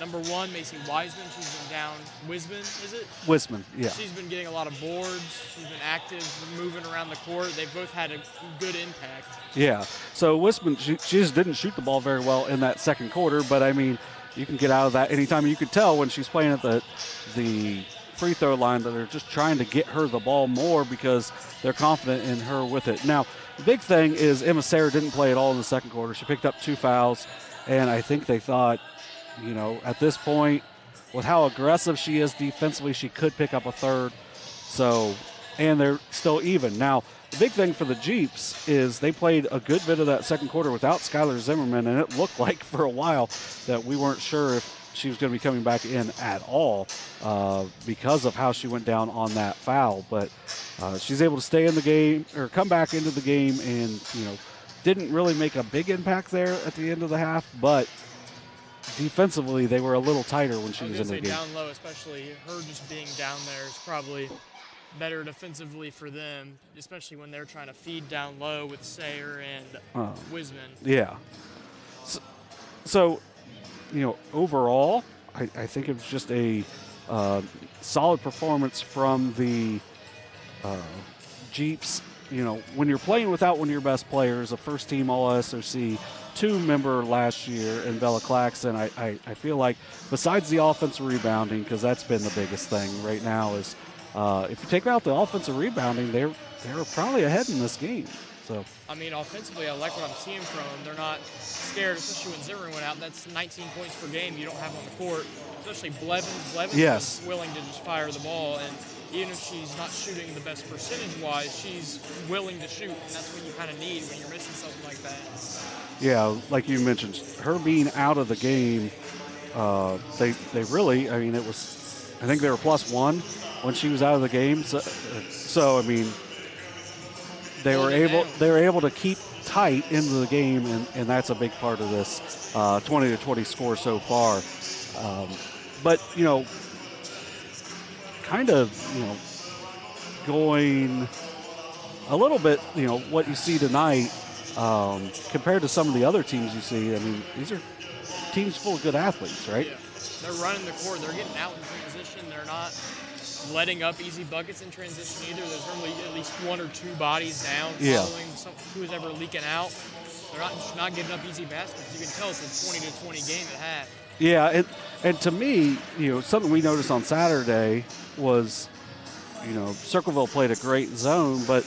Number 1, Macy Wiseman, she's been down. Wiseman, is it? Wiseman, yeah. She's been getting a lot of boards. She's been active, moving around the court. They've both had a good impact. Yeah. So Wiseman, she just didn't shoot the ball very well in that second quarter, but I mean, you can get out of that anytime. You could tell when she's playing at the free throw line that they're just trying to get her the ball more because they're confident in her with it. Now, the big thing is Emma Sarah didn't play at all in the second quarter. She picked up 2 fouls, and I think they thought, at this point, with how aggressive she is defensively, she could pick up a third. So, and they're still even. Now, the big thing for the Jeeps is they played a good bit of that second quarter without Skylar Zimmerman, and it looked like for a while that we weren't sure if she was going to be coming back in at all because of how she went down on that foul. But she's able to stay in the game or come back into the game and, didn't really make a big impact there at the end of the half, but defensively, they were a little tighter when she was in the game. Down low, especially her just being down there is probably better defensively for them, especially when they're trying to feed down low with Sayer and Wiseman. Yeah. So, overall, I think it was just a solid performance from the Jeeps. When you're playing without one of your best players, a first-team All-SOC 2 member last year in Bella Claxton, I feel like besides the offensive rebounding, because that's been the biggest thing right now, is if you take out the offensive rebounding, they're probably ahead in this game. So I mean, offensively, I like what I'm seeing from them. They're not scared, especially when Zimmerman went out. That's 19 points per game you don't have on the court, especially Blevins. Blevins yes. is willing to just fire the ball, and even if she's not shooting the best percentage-wise, she's willing to shoot, and that's what you kind of need when you're missing something like that. Yeah, like you mentioned, her being out of the game, they really, I mean, it was, I think they were +1 when she was out of the game. So I mean, they were able to keep tight into the game, and that's a big part of this 20-20 score so far. But you know, kind of, you know, going a little bit, you know, what you see tonight compared to some of the other teams you see. I mean, these are teams full of good athletes, right? Yeah. They're running the court. They're getting out in transition. They're not letting up easy buckets in transition either. There's normally at least 1 or 2 bodies down following who's ever leaking out. They're not giving up easy baskets. You can tell it's a 20-20 game at half. Yeah, and to me, you know, something we noticed on Saturday was, you know, Circleville played a great zone, but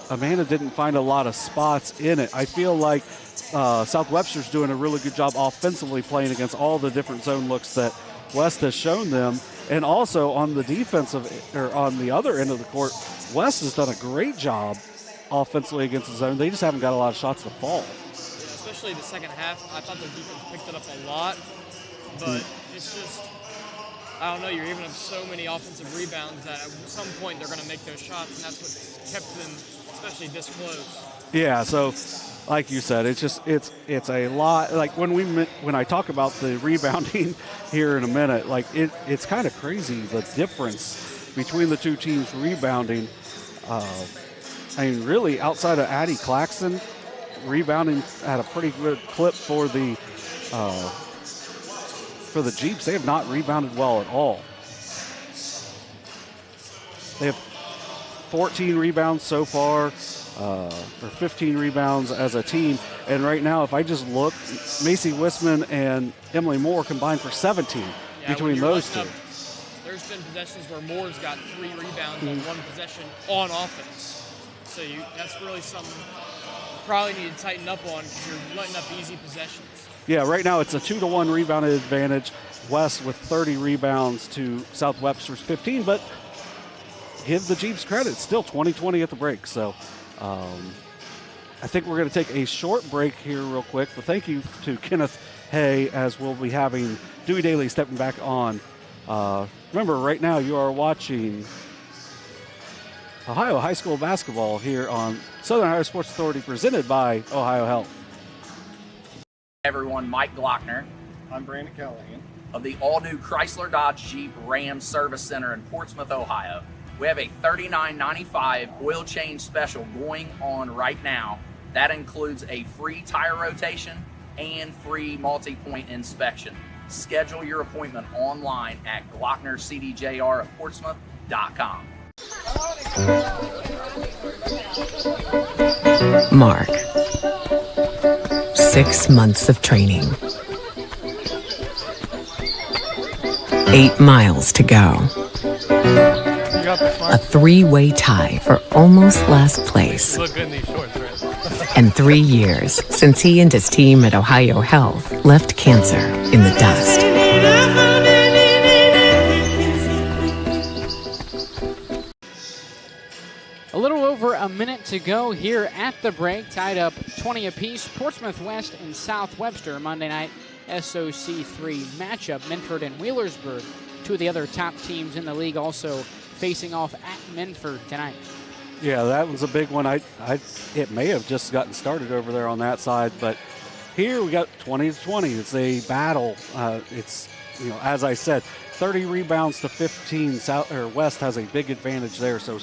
Amanda didn't find a lot of spots in it. I feel like South Webster's doing a really good job offensively playing against all the different zone looks that West has shown them. And also on the defensive, or on the other end of the court, West has done a great job offensively against the zone. They just haven't got a lot of shots to fall. Yeah, especially the second half, I thought the defense picked it up a lot, but it's just, I don't know, you're giving up so many offensive rebounds that at some point they're going to make those shots, and that's what kept them, especially this close. Yeah, so like you said, it's a lot. Like when I talk about the rebounding here in a minute, like it's kind of crazy the difference between the two teams rebounding. I mean, really, outside of Addie Claxton, rebounding at a pretty good clip for the Jeeps. They have not rebounded well at all. They have 14 rebounds so far, or 15 rebounds as a team. And right now, if I just look, Macy Wisman and Emily Moore combined for 17 between those two. There's been possessions where Moore's got 3 rebounds on 1 possession on offense. So that's really something you probably need to tighten up on because you're letting up easy possessions. Yeah, right now it's a 2-1 rebounded advantage. West with 30 rebounds to South Webster's 15, but give the Jeeps credit. Still 20-20 at the break. So I think we're going to take a short break here real quick. But thank you to Kenneth Hay, as we'll be having Dewey Daly stepping back on. Remember, right now you are watching Ohio High School basketball here on Southern Ohio Sports Authority, presented by OhioHealth. Everyone, Mike Glockner. I'm Brandon Callahan. Of the all-new Chrysler Dodge Jeep Ram Service Center in Portsmouth, Ohio. We have a $39.95 oil change special going on right now. That includes a free tire rotation and free multi-point inspection. Schedule your appointment online at glocknercdjr@portsmouth.com. Mark. 6 months of training. 8 miles to go. A 3-way tie for almost last place. Look good in these shorts, right? And 3 years since he and his team at OhioHealth left cancer in the dust. A little over a minute to go here at the break, tied up 20 apiece. Portsmouth West and South Webster Monday night SOC 3 matchup. Minford and Wheelersburg, 2 of the other top teams in the league, also facing off at Minford tonight. Yeah, that was a big one. It may have just gotten started over there on that side, but here we got 20-20. It's a battle. It's, you know, as I said, 30 rebounds to 15. West has a big advantage there, so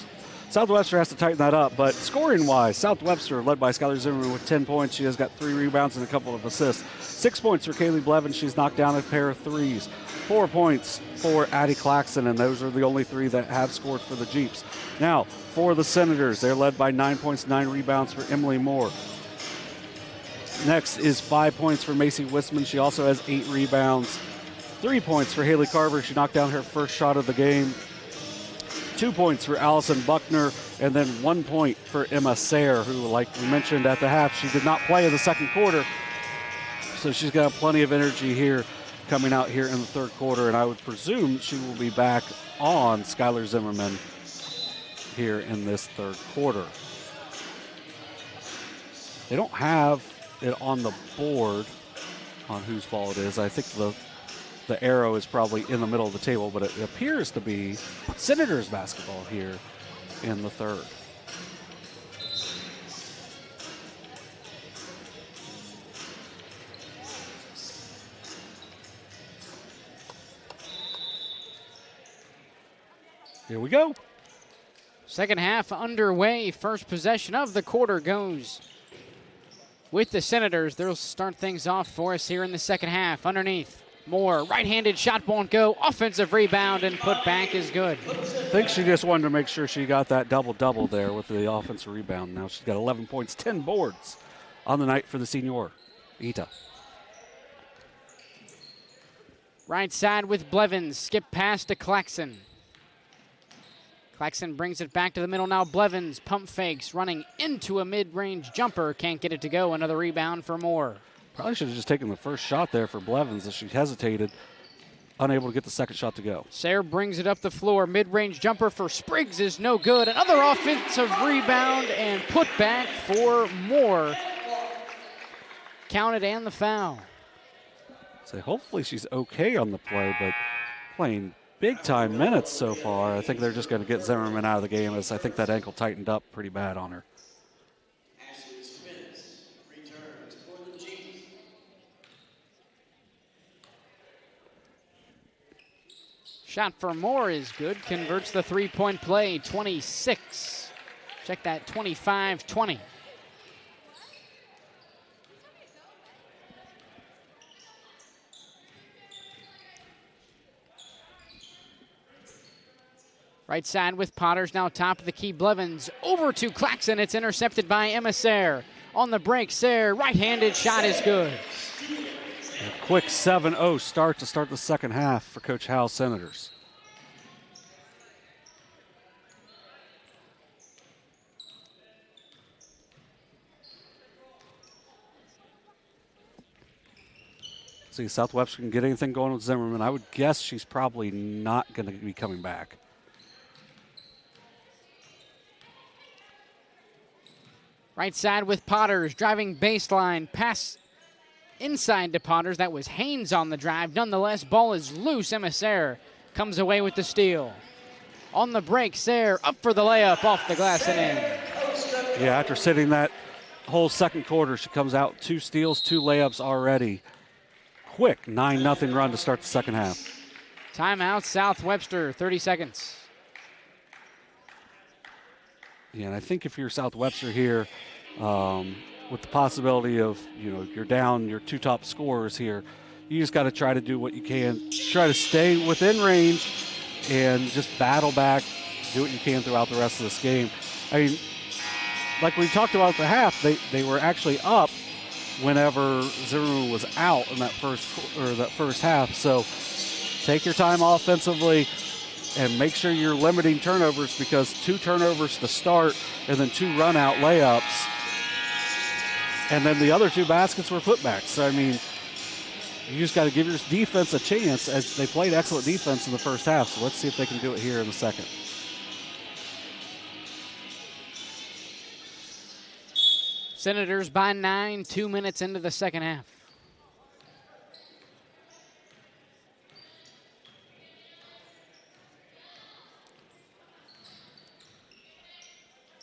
South Webster has to tighten that up. But scoring-wise, South Webster, led by Skylar Zimmerman with 10 points. She has got 3 rebounds and a couple of assists. 6 points for Kaylee Blevins. She's knocked down a pair of threes. 4 points for Addie Claxton, and those are the only 3 that have scored for the Jeeps. Now, for the Senators, they're led by 9 points, 9 rebounds for Emily Moore. Next is 5 points for Macy Wisman. She also has 8 rebounds. 3 points for Haley Carver. She knocked down her first shot of the game. 2 points for Allison Buckner, and then 1 point for Emma Sayre, who, like we mentioned at the half, she did not play in the second quarter. So she's got plenty of energy here coming out here in the third quarter, and I would presume she will be back on Skylar Zimmerman here in this third quarter. They don't have it on the board on whose ball it is. I think the arrow is probably in the middle of the table, but it appears to be Senators basketball here in the third. Here we go. Second half underway. First possession of the quarter goes with the Senators. They'll start things off for us here in the second half. Underneath, Moore, right-handed shot won't go. Offensive rebound and put back is good. I think she just wanted to make sure she got that double-double there with the offensive rebound. Now she's got 11 points, 10 boards on the night for the senior, Ita. Right side with Blevins. Skip pass to Claxon. Claxon brings it back to the middle now. Blevins pump fakes, running into a mid-range jumper. Can't get it to go. Another rebound for Moore. Probably should have just taken the first shot there for Blevins as she hesitated, unable to get the second shot to go. Sayre brings it up the floor. Mid-range jumper for Spriggs is no good. Another offensive rebound and put back for Moore. Counted and the foul. So hopefully she's okay on the play, but playing big-time minutes so far. I think they're just going to get Zimmerman out of the game, as I think that ankle tightened up pretty bad on her. Ashley Spence returns for the Jeeps. Shot for Moore is good. Converts the three-point play. 26. Check that, 25-20. Right side with Potters, now top of the key. Blevins over to Claxon. It's intercepted by Emma Sayre. On the break, Sayre, right-handed shot is good. A quick 7-0 start to start the second half for Coach Howell's Senators. See, South Webster can get anything going with Zimmerman. I would guess she's probably not going to be coming back. Right side with Potters, driving baseline, pass inside to Potters. That was Haynes on the drive. Nonetheless, ball is loose. Emma Sayre comes away with the steal. On the break, Sayre up for the layup, off the glass and in. Yeah, after sitting that whole second quarter, she comes out 2 steals, 2 layups already. Quick 9-0 run to start the second half. Timeout, South Webster, 30 seconds. Yeah, and I think if you're South Webster here, with the possibility of, you're down your 2 top scorers here, you just got to try to do what you can. Try to stay within range and just battle back, do what you can throughout the rest of this game. I mean, like we talked about at the half, they were actually up whenever Zimmerman was out in that first half. So take your time offensively and make sure you're limiting turnovers, because 2 turnovers to start and then 2 run-out layups. And then the other 2 baskets were putbacks. So, I mean, you just got to give your defense a chance, as they played excellent defense in the first half. So let's see if they can do it here in the second. Senators by 9, 2 minutes into the second half.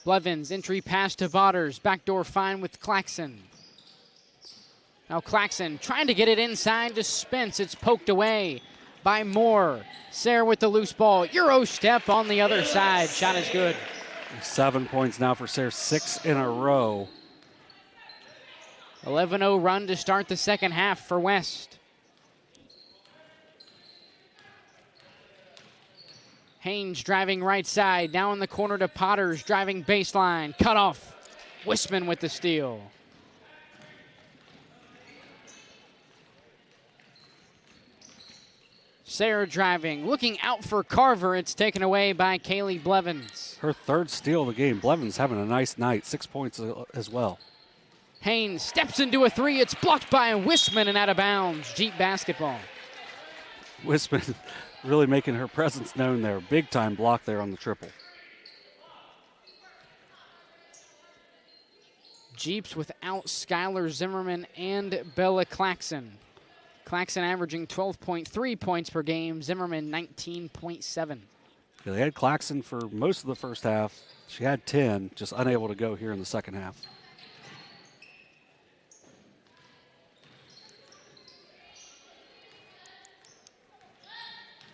Blevins, entry pass to Potters. Backdoor fine with Claxon. Now Claxon trying to get it inside to Spence. It's poked away by Moore. Sayre with the loose ball. Euro step on the other side. Shot is good. 7 points now for Sayre, 6 in a row. 11-0 run to start the second half for West. Haynes driving right side, now in the corner to Potters, driving baseline, cut off. Wisman with the steal. Sayre driving, looking out for Carver. It's taken away by Kaylee Blevins. Her 3rd steal of the game. Blevins having a nice night, 6 points as well. Haynes steps into a 3. It's blocked by Wisman and out of bounds. Jeep basketball. Wisman really making her presence known there. Big time block there on the triple. Jeeps without Skylar Zimmerman and Bella Claxon. Claxon averaging 12.3 points per game, Zimmerman 19.7. Yeah, they had Claxon for most of the first half. She had 10, just unable to go here in the second half.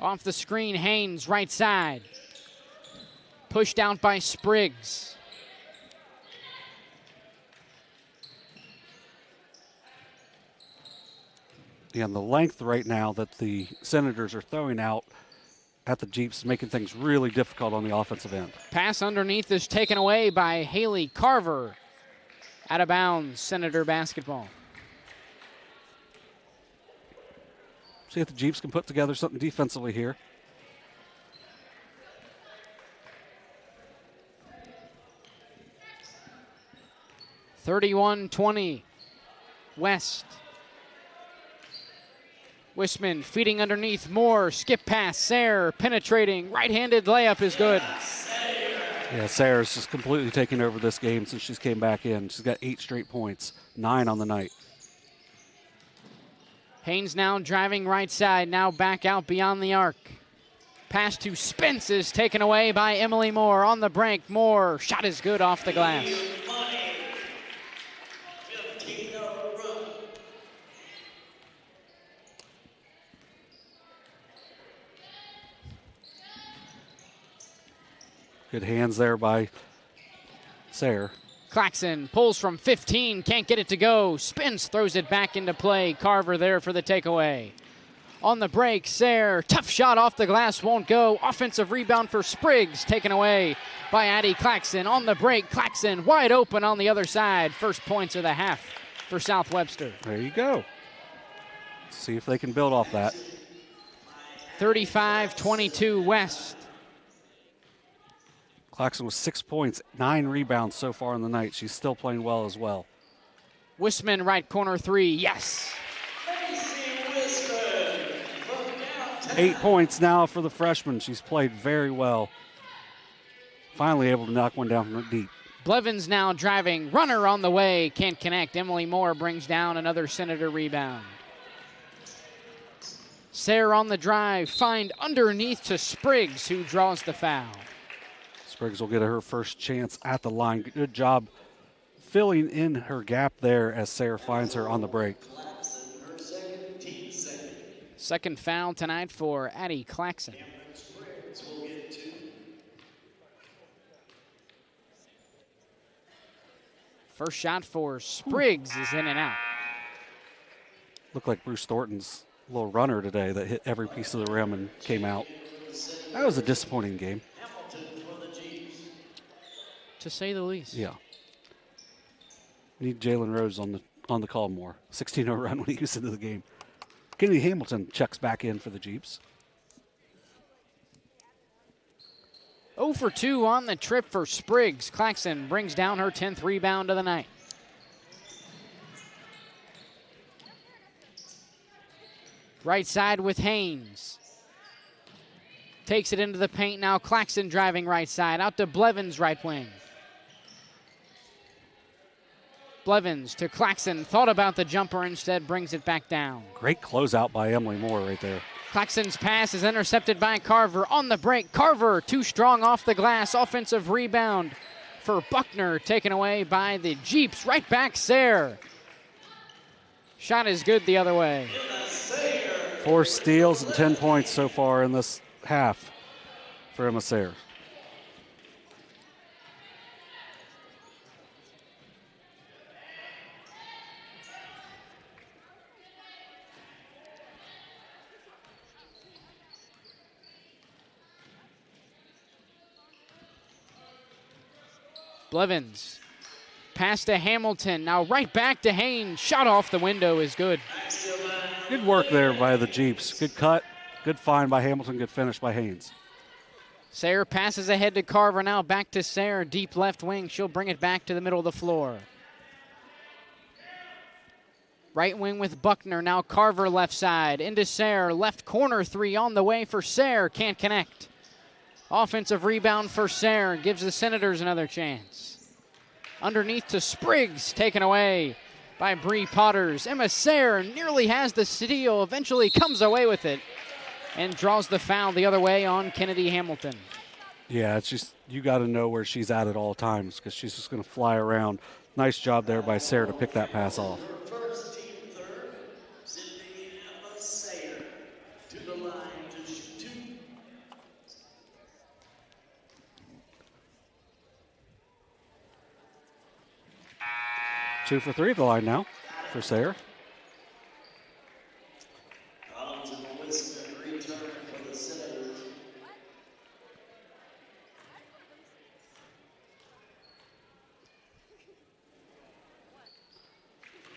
Off the screen, Haynes, right side. Pushed out by Spriggs. And the length right now that the Senators are throwing out at the Jeeps, making things really difficult on the offensive end. Pass underneath is taken away by Haley Carver. Out of bounds, Senator basketball. See if the Jeeps can put together something defensively here. (31-20) West. Wisman feeding underneath, Moore, skip pass, Sayre penetrating, right-handed layup is good. Yeah, Sayre's just completely taking over this game since she's came back in. She's got 8 straight points, 9 on the night. Haynes now driving right side, now back out beyond the arc. Pass to Spence is taken away by Emily Moore. On the break, Moore, shot is good off the glass. Good hands there by Sayre. Claxon pulls from 15, can't get it to go. Spence throws it back into play. Carver there for the takeaway. On the break, Sayre, tough shot off the glass, won't go. Offensive rebound for Spriggs, taken away by Addie Claxon. On the break, Claxon wide open on the other side. First points of the half for South Webster. There you go. See if they can build off that. 35-22 West. Claxon with 6 points, 9 rebounds so far in the night. She's still playing well as well. Wisman right corner three, yes. 8 points now for the freshman. She's played very well. Finally able to knock one down from deep. Blevins now driving, runner on the way, can't connect. Emily Moore brings down another Senator rebound. Sayre on the drive, find underneath to Spriggs, who draws the foul. Spriggs will get her first chance at the line. Good job filling in her gap there as Sayre finds her on the break. Second foul tonight for Addie Claxon. First shot for Spriggs is in and out. Looked like Bruce Thornton's little runner today that hit every piece of the rim and came out. That was a disappointing game. To say the least. Yeah. Need Jalen Rose on the call more. 16-0 run when he was into the game. Kennedy Hamilton checks back in for the Jeeps. 0 for 2 on the trip for Spriggs. Claxon brings down her 10th rebound of the night. Right side with Haynes. Takes it into the paint now. Claxon driving right side. Out to Blevins right wing. Blevins to Claxon. Thought about the jumper, instead brings it back down. Great closeout by Emily Moore right there. Claxon's pass is intercepted by Carver. On the break, Carver too strong off the glass. Offensive rebound for Buckner, taken away by the Jeeps. Right back, Sayre. Shot is good the other way. 4 steals and 10 points so far in this half for Emma Sayre. Blevins. Pass to Hamilton. Now right back to Haynes. Shot off the window is good. Good work there by the Jeeps. Good cut. Good find by Hamilton. Good finish by Haynes. Sayre passes ahead to Carver. Now back to Sayre. Deep left wing. She'll bring it back to the middle of the floor. Right wing with Buckner, now Carver left side. Into Sayre, left corner three on the way for Sayre, can't connect. Offensive rebound for Sayre, gives the Senators another chance. Underneath to Spriggs, taken away by Bree Potters. Emma Sayre nearly has the steal, eventually comes away with it and draws the foul the other way on Kennedy Hamilton. Yeah, it's just you got to know where she's at all times because she's just going to fly around. Nice job there by Sayre to pick that pass off. First team third, Sydney Emma Sayre to the line to shoot two. Two for three at the line now for Sayre. Collins and Wisman return for the Senators.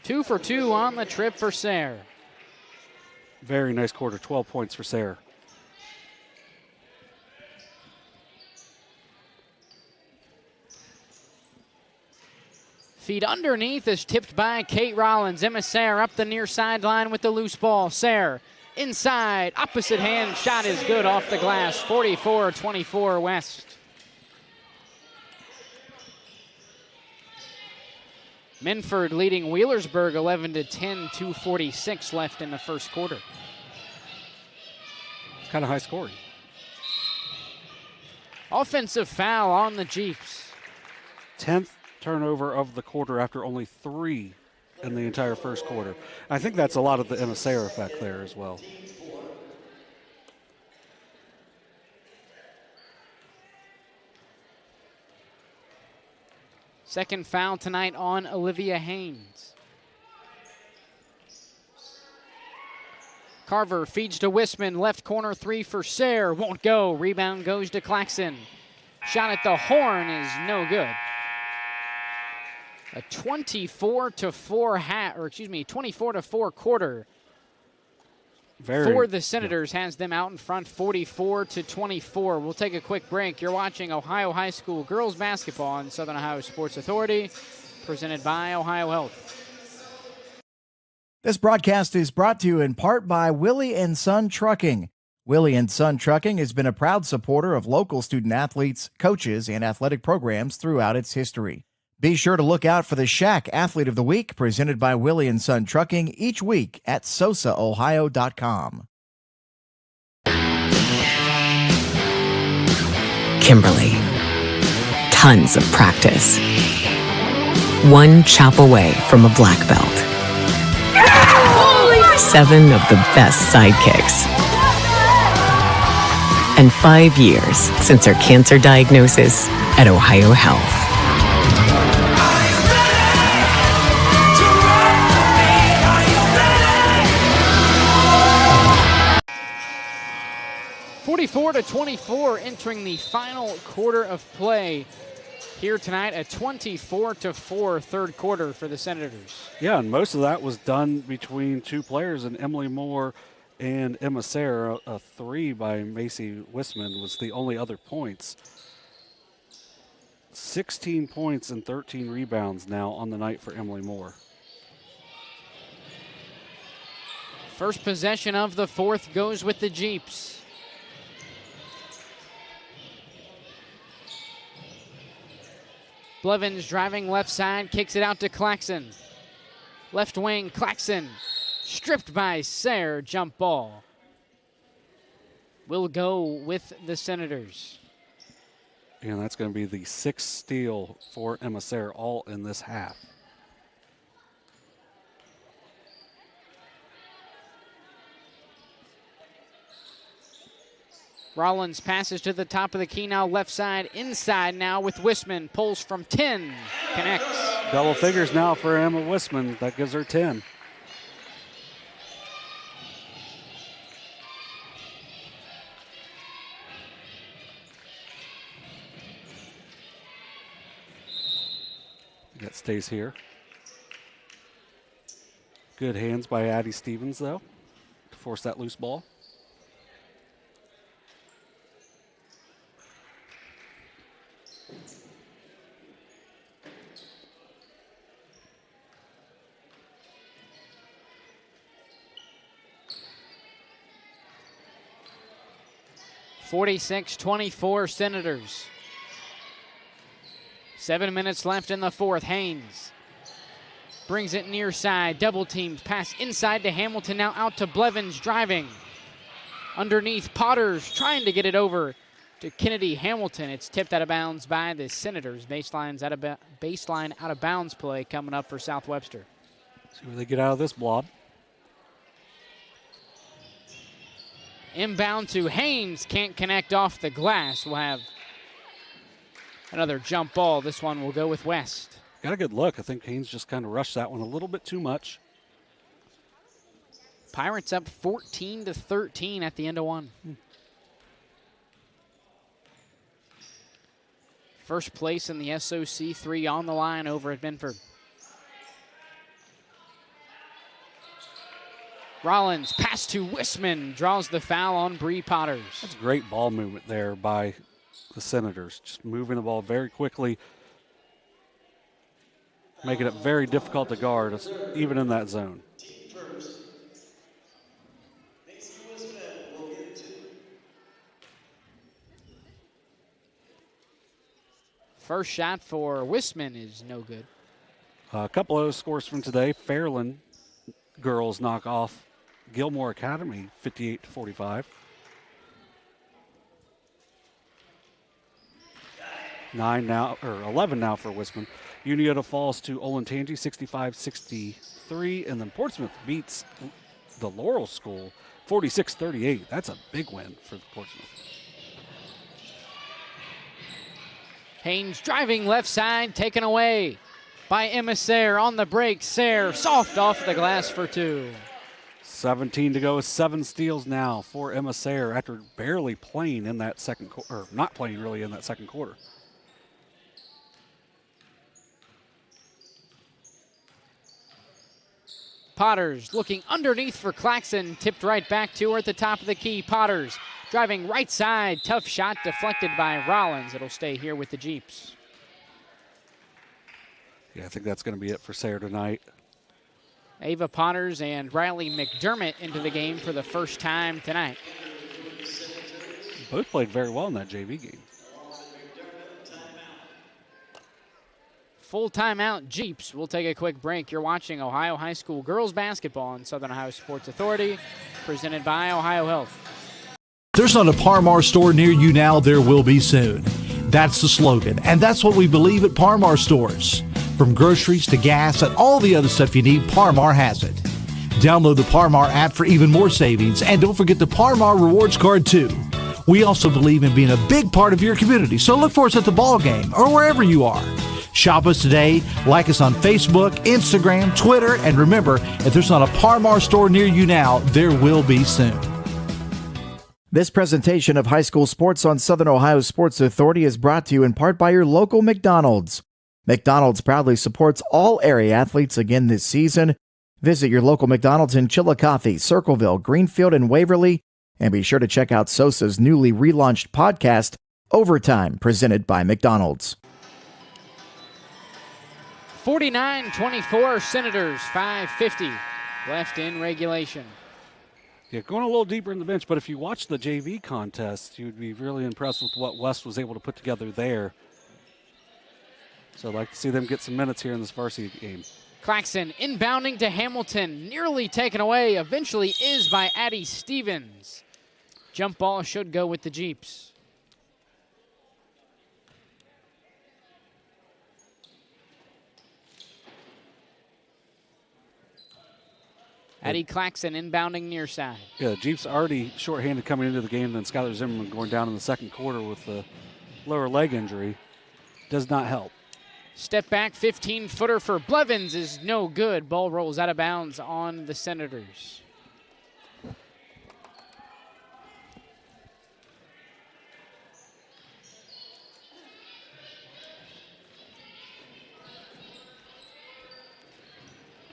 Two for two on the trip for Sayre. Very nice quarter, 12 points for Sayre. Feed underneath is tipped by Kate Rollins. Emma Sayre up the near sideline with the loose ball. Sayre inside, opposite hand shot is good off the glass. 44-24 West. Minford leading Wheelersburg 11-10, 2:46 left in the first quarter. It's kind of high scoring. Offensive foul on the Jeeps. 10th turnover of the quarter after only 3 in the entire first quarter. I think that's a lot of the Emma Sayre effect there as well. Second foul tonight on Olivia Haynes. Carver feeds to Wisman, left corner three for Sayre, won't go. Rebound goes to Claxon. Shot at the horn is no good. A 24-4 quarter for the Senators has them out in front 44-24. We'll take a quick break. You're watching Ohio High School girls basketball on Southern Ohio Sports Authority, presented by OhioHealth. This broadcast is brought to you in part by Willie and Son Trucking. Willie and Son Trucking has been a proud supporter of local student athletes, coaches, and athletic programs throughout its history. Be sure to look out for the Shack Athlete of the Week presented by Willie and Son Trucking each week at SOSAOhio.com. Kimberly. Tons of practice. One chop away from a black belt. 7 of the best sidekicks. And 5 years since her cancer diagnosis at OhioHealth. 44-24 entering the final quarter of play here tonight. A 24-4 third quarter for the Senators. Yeah, and most of that was done between 2 players, and Emily Moore and Emma Sayre. A 3 by Macy Wisman was the only other points. 16 points and 13 rebounds now on the night for Emily Moore. First possession of the fourth goes with the Jeeps. Blevins driving left side, kicks it out to Claxon. Left wing, Claxon. Stripped by Sayre, jump ball. Will go with the Senators. And that's going to be the 6th steal for Emma Sayre, all in this half. Rollins passes to the top of the key now, left side, inside now with Wisman. Pulls from 10, connects. Double figures now for Emma Wisman. That gives her 10. That stays here. Good hands by Addie Stevens, though, to force that loose ball. 46-24 Senators. 7 minutes left in the fourth. Haynes brings it near side. Double teams. Pass inside to Hamilton. Now out to Blevins driving. Underneath Potters trying to get it over to Kennedy Hamilton. It's tipped out of bounds by the Senators. Baseline out of bounds play coming up for South Webster. See where they get out of this blob. Inbound to Haynes. Can't connect off the glass. We'll have another jump ball. This one will go with West. Got a good look. I think Haynes just kind of rushed that one a little bit too much. Pirates up 14-13 at the end of one. First place in the SOC 3 on the line over at Benford. Rollins, pass to Wisman, draws the foul on Bree Potters. That's great ball movement there by the Senators. Just moving the ball very quickly, making it very difficult to guard, even in that zone. First shot for Wisman is no good. A couple of those scores from today. Fairland girls knock off Gilmore Academy 58-45. 11 now for Wisman. Uniota falls to Olentangy 65-63, and then Portsmouth beats the Laurel School 46-38. That's a big win for Portsmouth. Haynes driving left side, taken away by Emma Sayre on the break. Sayre soft off the glass for two. 17 to go, 7 steals now for Emma Sayre after barely playing in that second quarter, or not playing really in that second quarter. Potters looking underneath for Claxon, tipped right back to her at the top of the key. Potters driving right side, tough shot deflected by Rollins. It'll stay here with the Jeeps. Yeah, I think that's going to be it for Sayre tonight. Ava Potters and Riley McDermott into the game for the first time tonight. Both played very well in that JV game. Full timeout, Jeeps. We'll take a quick break. You're watching Ohio High School girls basketball on Southern Ohio Sports Authority, presented by OhioHealth. There's not a Parmar store near you now, there will be soon. That's the slogan, and that's what we believe at Parmar stores. From groceries to gas and all the other stuff you need, Parmar has it. Download the Parmar app for even more savings, and don't forget the Parmar rewards card too. We also believe in being a big part of your community, so look for us at the ball game or wherever you are. Shop us today, like us on Facebook, Instagram, Twitter, and remember, if there's not a Parmar store near you now, there will be soon. This presentation of high school sports on Southern Ohio Sports Authority is brought to you in part by your local McDonald's. McDonald's proudly supports all area athletes again this season. Visit your local McDonald's in Chillicothe, Circleville, Greenfield, and Waverly, and be sure to check out SOSA's newly relaunched podcast, Overtime, presented by McDonald's. 49-24 Senators, 5:50 left in regulation. Yeah, going a little deeper in the bench, but if you watch the JV contest, you'd be really impressed with what West was able to put together there. So I'd like to see them get some minutes here in this varsity game. Claxon inbounding to Hamilton, nearly taken away, eventually is by Addie Stevens. Jump ball should go with the Jeeps. Addie Claxon inbounding near side. Yeah, the Jeeps already shorthanded coming into the game, then Skylar Zimmerman going down in the second quarter with the lower leg injury. Does not help. Step back, 15-footer for Blevins is no good. Ball rolls out of bounds on the Senators.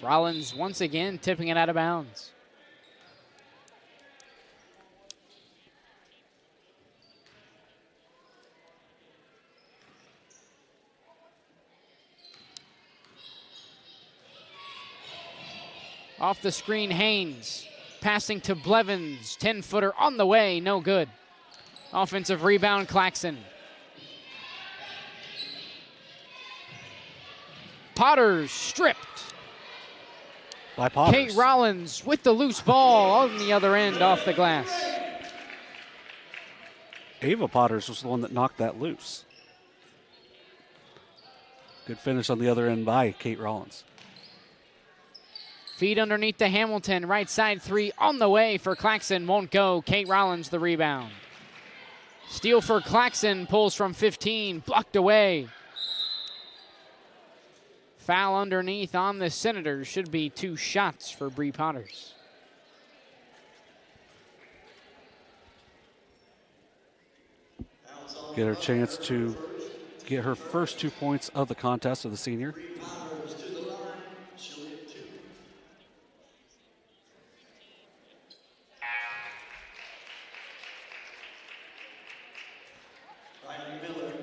Rollins once again tipping it out of bounds. Off the screen, Haynes passing to Blevins. 10-footer on the way, no good. Offensive rebound, Claxon. Potters stripped. By Potters. Kate Rollins with the loose ball on the other end off the glass. Ava Potters was the one that knocked that loose. Good finish on the other end by Kate Rollins. Feed underneath the Hamilton. Right side three on the way for Claxon. Won't go. Kate Rollins the rebound. Steal for Claxon. Pulls from 15. Blocked away. Foul underneath on the Senators. Should be 2 shots for Bree Potters. Get her chance to get her first 2 points of the contest of the senior.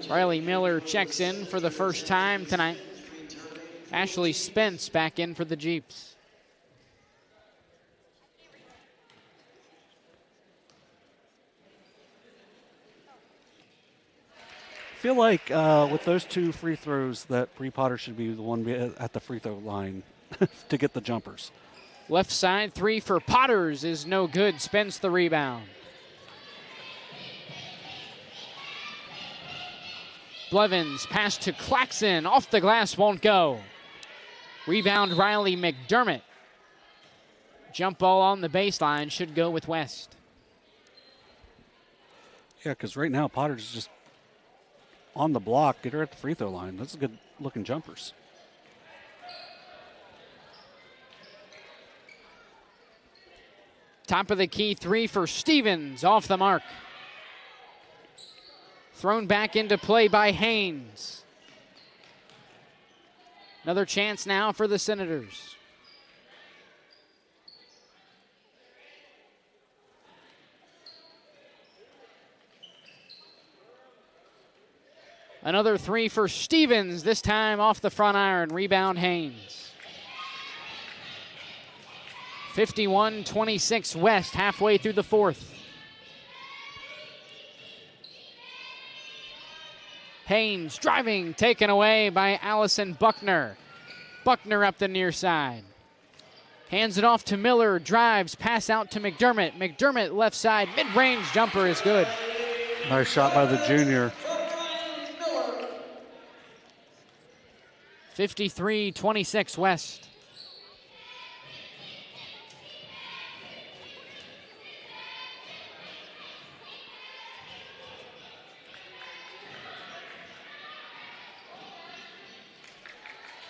Riley Miller checks in for the first time tonight. Ashley Spence back in for the Jeeps. I feel like with those 2 free throws that Bree Potter should be the one at the free throw line to get the jumpers. Left side three for Potters is no good. Spence the rebound. Blevins pass to Claxon. Off the glass, won't go. Rebound Riley McDermott. Jump ball on the baseline, should go with West. Yeah, because right now Potter's is just on the block. Get her at the free throw line. Those are good looking jumpers. Top of the key three for Stevens, off the mark. Thrown back into play by Haynes. Another chance now for the Senators. Another three for Stevens, this time off the front iron. Rebound Haynes. 51-26 West, halfway through the fourth. Haynes driving, taken away by Allison Buckner. Buckner up the near side. Hands it off to Miller, drives, pass out to McDermott. McDermott left side, mid-range jumper is good. Nice shot by the junior. 53-26 West.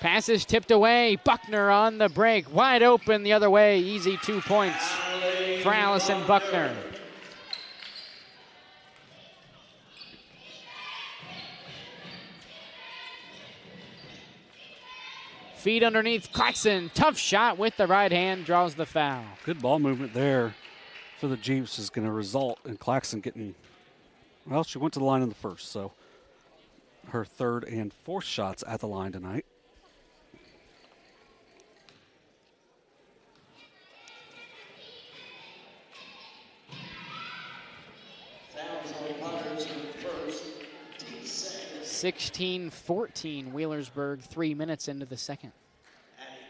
Pass is tipped away. Buckner on the break. Wide open the other way. Easy 2 points for Allison Buckner. Feed underneath Claxon. Tough shot with the right hand. Draws the foul. Good ball movement there for the Jeeps is going to result in Claxon getting, well, she went to the line in the first, so her third and fourth shots at the line tonight. First, 16-14 Wheelersburg, 3 minutes into the second.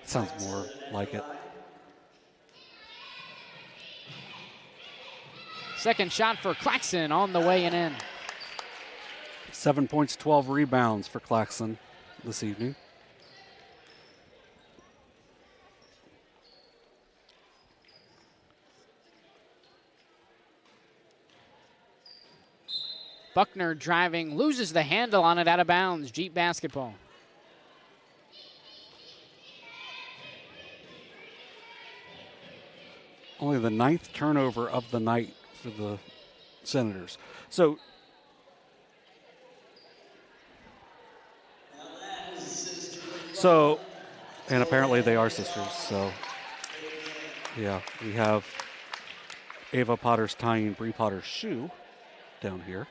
Sounds more like it. Second shot for Claxon on the way and in. 7 points, 12 rebounds for Claxon this evening. Buckner driving, loses the handle on it, out of bounds. Jeep basketball. Only the 9th turnover of the night for the Senators. So and apparently they are sisters. So yeah, we have Ava Potter's tying Bree Potter's shoe down here.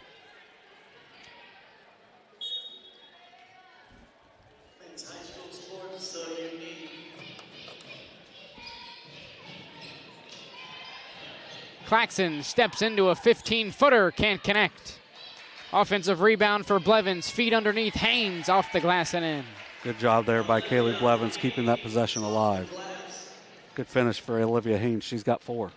high school sports so unique. Claxon steps into a 15-footer, can't connect. Offensive rebound for Blevins, feet underneath Haynes, off the glass and in. Good job there by Kaylee Blevins keeping that possession alive. Good finish for Olivia Haynes. She's got 4.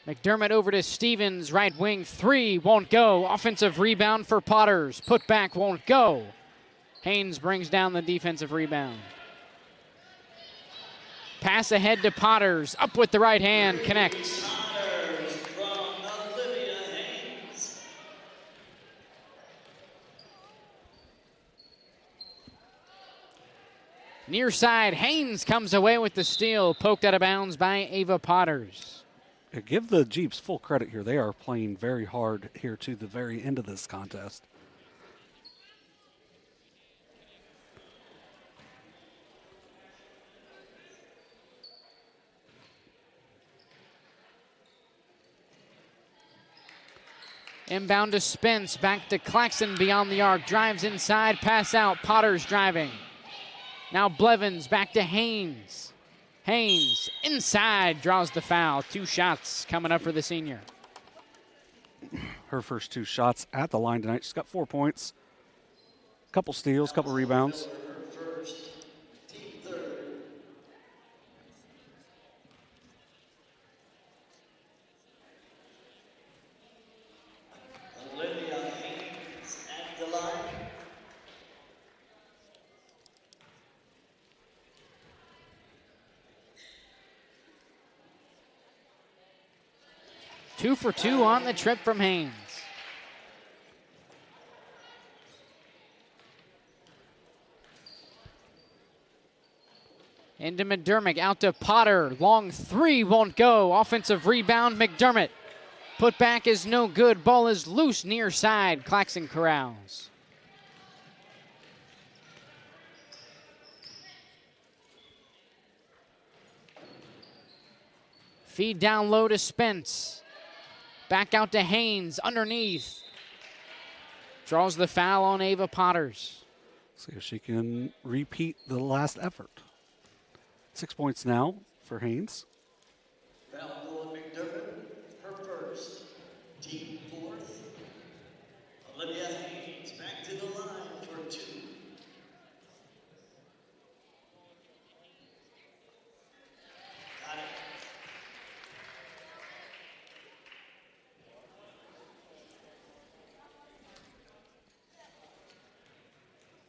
McDermott over to Stevens, right wing, 3, won't go. Offensive rebound for Potters, put back, won't go. Haynes brings down the defensive rebound. Pass ahead to Potters, up with the right hand, connects. Potters from Olivia Haynes. Near side, Haynes comes away with the steal, poked out of bounds by Ava Potters. Give the Jeeps full credit here. They are playing very hard here to the very end of this contest. Inbound to Spence, back to Claxon beyond the arc, drives inside, pass out, Potters driving. Now Blevins, back to Haynes. Haynes, inside, draws the foul. 2 shots coming up for the senior. Her first 2 shots at the line tonight. She's got 4 points, couple steals, couple rebounds. Olivia Haynes at the line. Two for 2 on the trip from Haynes. Into McDermott, out to Potter. Long 3 won't go. Offensive rebound, McDermott. Put back is no good. Ball is loose near side. Claxon corrals. Feed down low to Spence. Back out to Haynes, underneath. Draws the foul on Ava Potters. See if she can repeat the last effort. 6 points now for Haynes. Foul McDermott, her first, team 4th. Olivia Haynes back to the line for 2. Got it.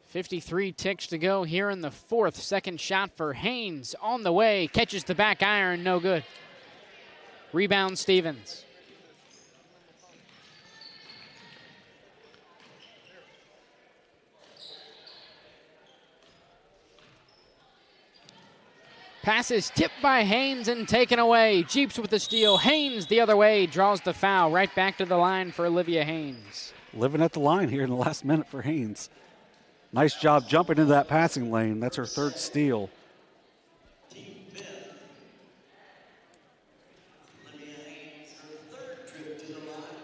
53 ticks to go here in the 4th. Second shot for Haynes on the way. Catches the back iron, no good. Rebound Stevens. Pass is tipped by Haynes and taken away. Jeeps with the steal. Haynes the other way, draws the foul. Right back to the line for Olivia Haynes. Living at the line here in the last minute for Haynes. Nice job jumping into that passing lane. That's her 3rd steal. Team 5th. Olivia Haynes, her 3rd trip to the line.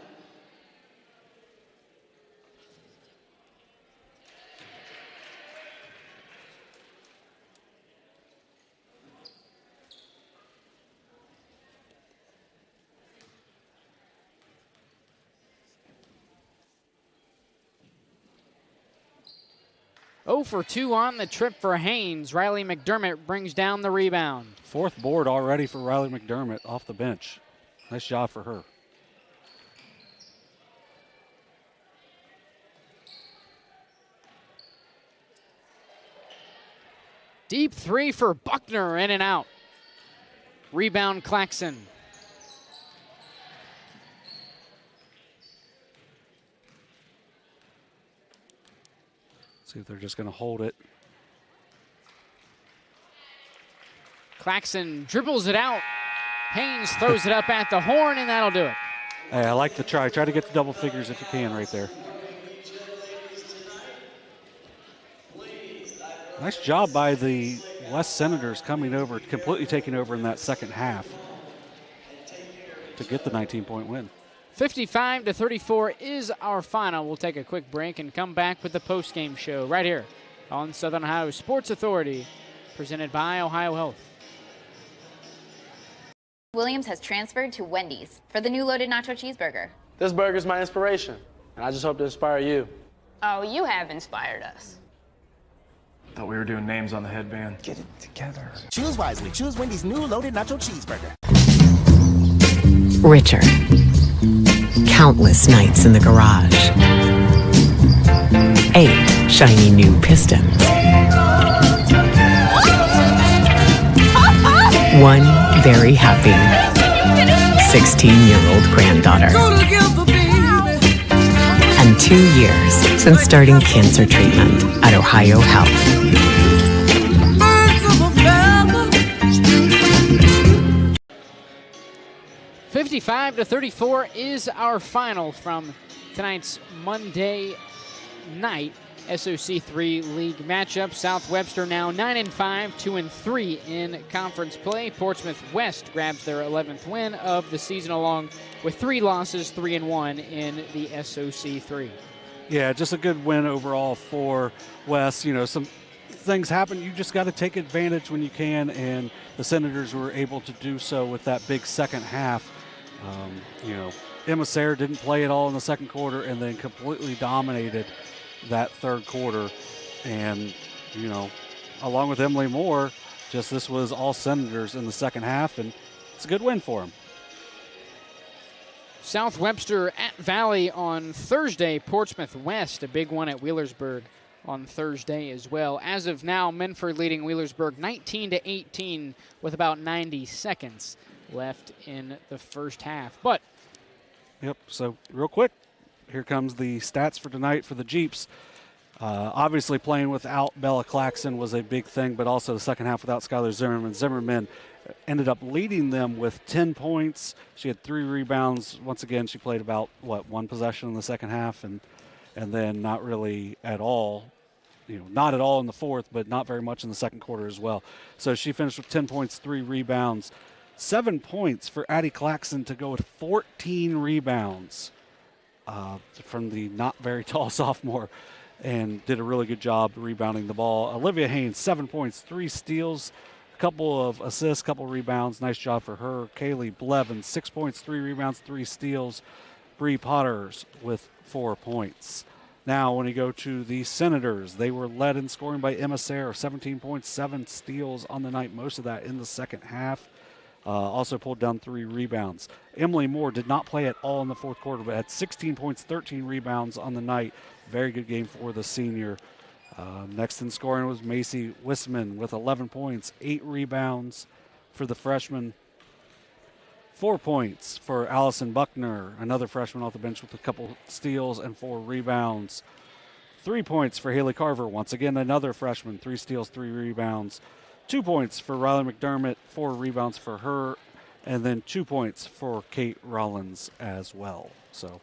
Oh for 2 on the trip for Haynes. Riley McDermott brings down the rebound. 4th board already for Riley McDermott off the bench. Nice job for her. Deep 3 for Buckner, in and out. Rebound Claxon. See if they're just going to hold it. Claxon dribbles it out. Haynes throws it up at the horn, and that'll do it. Hey, I like the try. Try to get to double figures if you can right there. Nice job by the West Senators coming over, completely taking over in that second half to get the 19-point win. 55-34 is our final. We'll take a quick break and come back with the post-game show right here on Southern Ohio Sports Authority, presented by OhioHealth. Williams has transferred to Wendy's for the new loaded nacho cheeseburger. This burger's my inspiration, and I just hope to inspire you. Oh, you have inspired us. Thought we were doing names on the headband. Get it together. Choose wisely. Choose Wendy's new loaded nacho cheeseburger. Richer. Countless nights in the garage. 8 shiny new pistons. One very happy 16-year-old granddaughter. And 2 years since starting cancer treatment at OhioHealth. 55-34 is our final from tonight's Monday night SOC 3 league matchup. South Webster now 9-5, 2-3 in conference play. Portsmouth West grabs their 11th win of the season, along with 3 losses, 3-1 in the SOC 3. Yeah, just a good win overall for West. You know, some things happen. You just got to take advantage when you can, and the Senators were able to do so with that big second half. You know, Emissaire didn't play at all in the second quarter and then completely dominated that third quarter. And, you know, along with Emily Moore, just this was all Senators in the second half, and it's a good win for them. South Webster at Valley on Thursday. Portsmouth West, a big one at Wheelersburg on Thursday as well. As of now, Menford leading Wheelersburg 19-18 with about 90 seconds left in the first half. But yep, so real quick, here comes the stats for tonight for the Jeeps. Obviously playing without Bella Claxon was a big thing, but also the second half without Skylar Zimmerman. Zimmerman ended up leading them with 10 points. She had 3 rebounds. Once again, she played about, 1 possession in the second half, and then not really at all. You know, not at all in the fourth, but not very much in the second quarter as well. So she finished with 10 points, 3 rebounds. 7 points for Addie Claxon to go with 14 rebounds from the not very tall sophomore, and did a really good job rebounding the ball. Olivia Haynes, 7 points, 3 steals, a couple of assists, couple rebounds. Nice job for her. Kaylee Blevins, 6 points, 3 rebounds, 3 steals. Bree Potters with 4 points. Now, when you go to the Senators, they were led in scoring by Emissaire, 17 points, 7 steals on the night, most of that in the second half. Also pulled down 3 rebounds. Emily Moore did not play at all in the fourth quarter, but had 16 points, 13 rebounds on the night. Very good game for the senior. Next in scoring was Macy Wisman with 11 points, 8 rebounds for the freshman. 4 points for Allison Buckner, another freshman off the bench with a couple steals and 4 rebounds. 3 points for Haley Carver, once again another freshman, 3 steals, 3 rebounds. 2 points for Riley McDermott, 4 rebounds for her, and then 2 points for Kate Rollins as well. So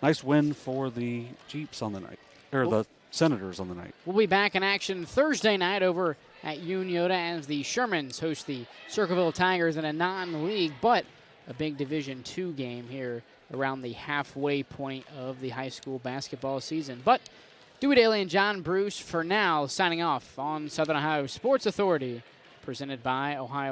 nice win for the Jeeps on the night, or the Senators on the night. We'll be back in action Thursday night over at Unioda as the Shermans host the Circleville Tigers in a non-league, but a big Division II game here around the halfway point of the high school basketball season. But Dewey Daly and John Bruce for now, signing off on Southern Ohio Sports Authority, presented by Ohio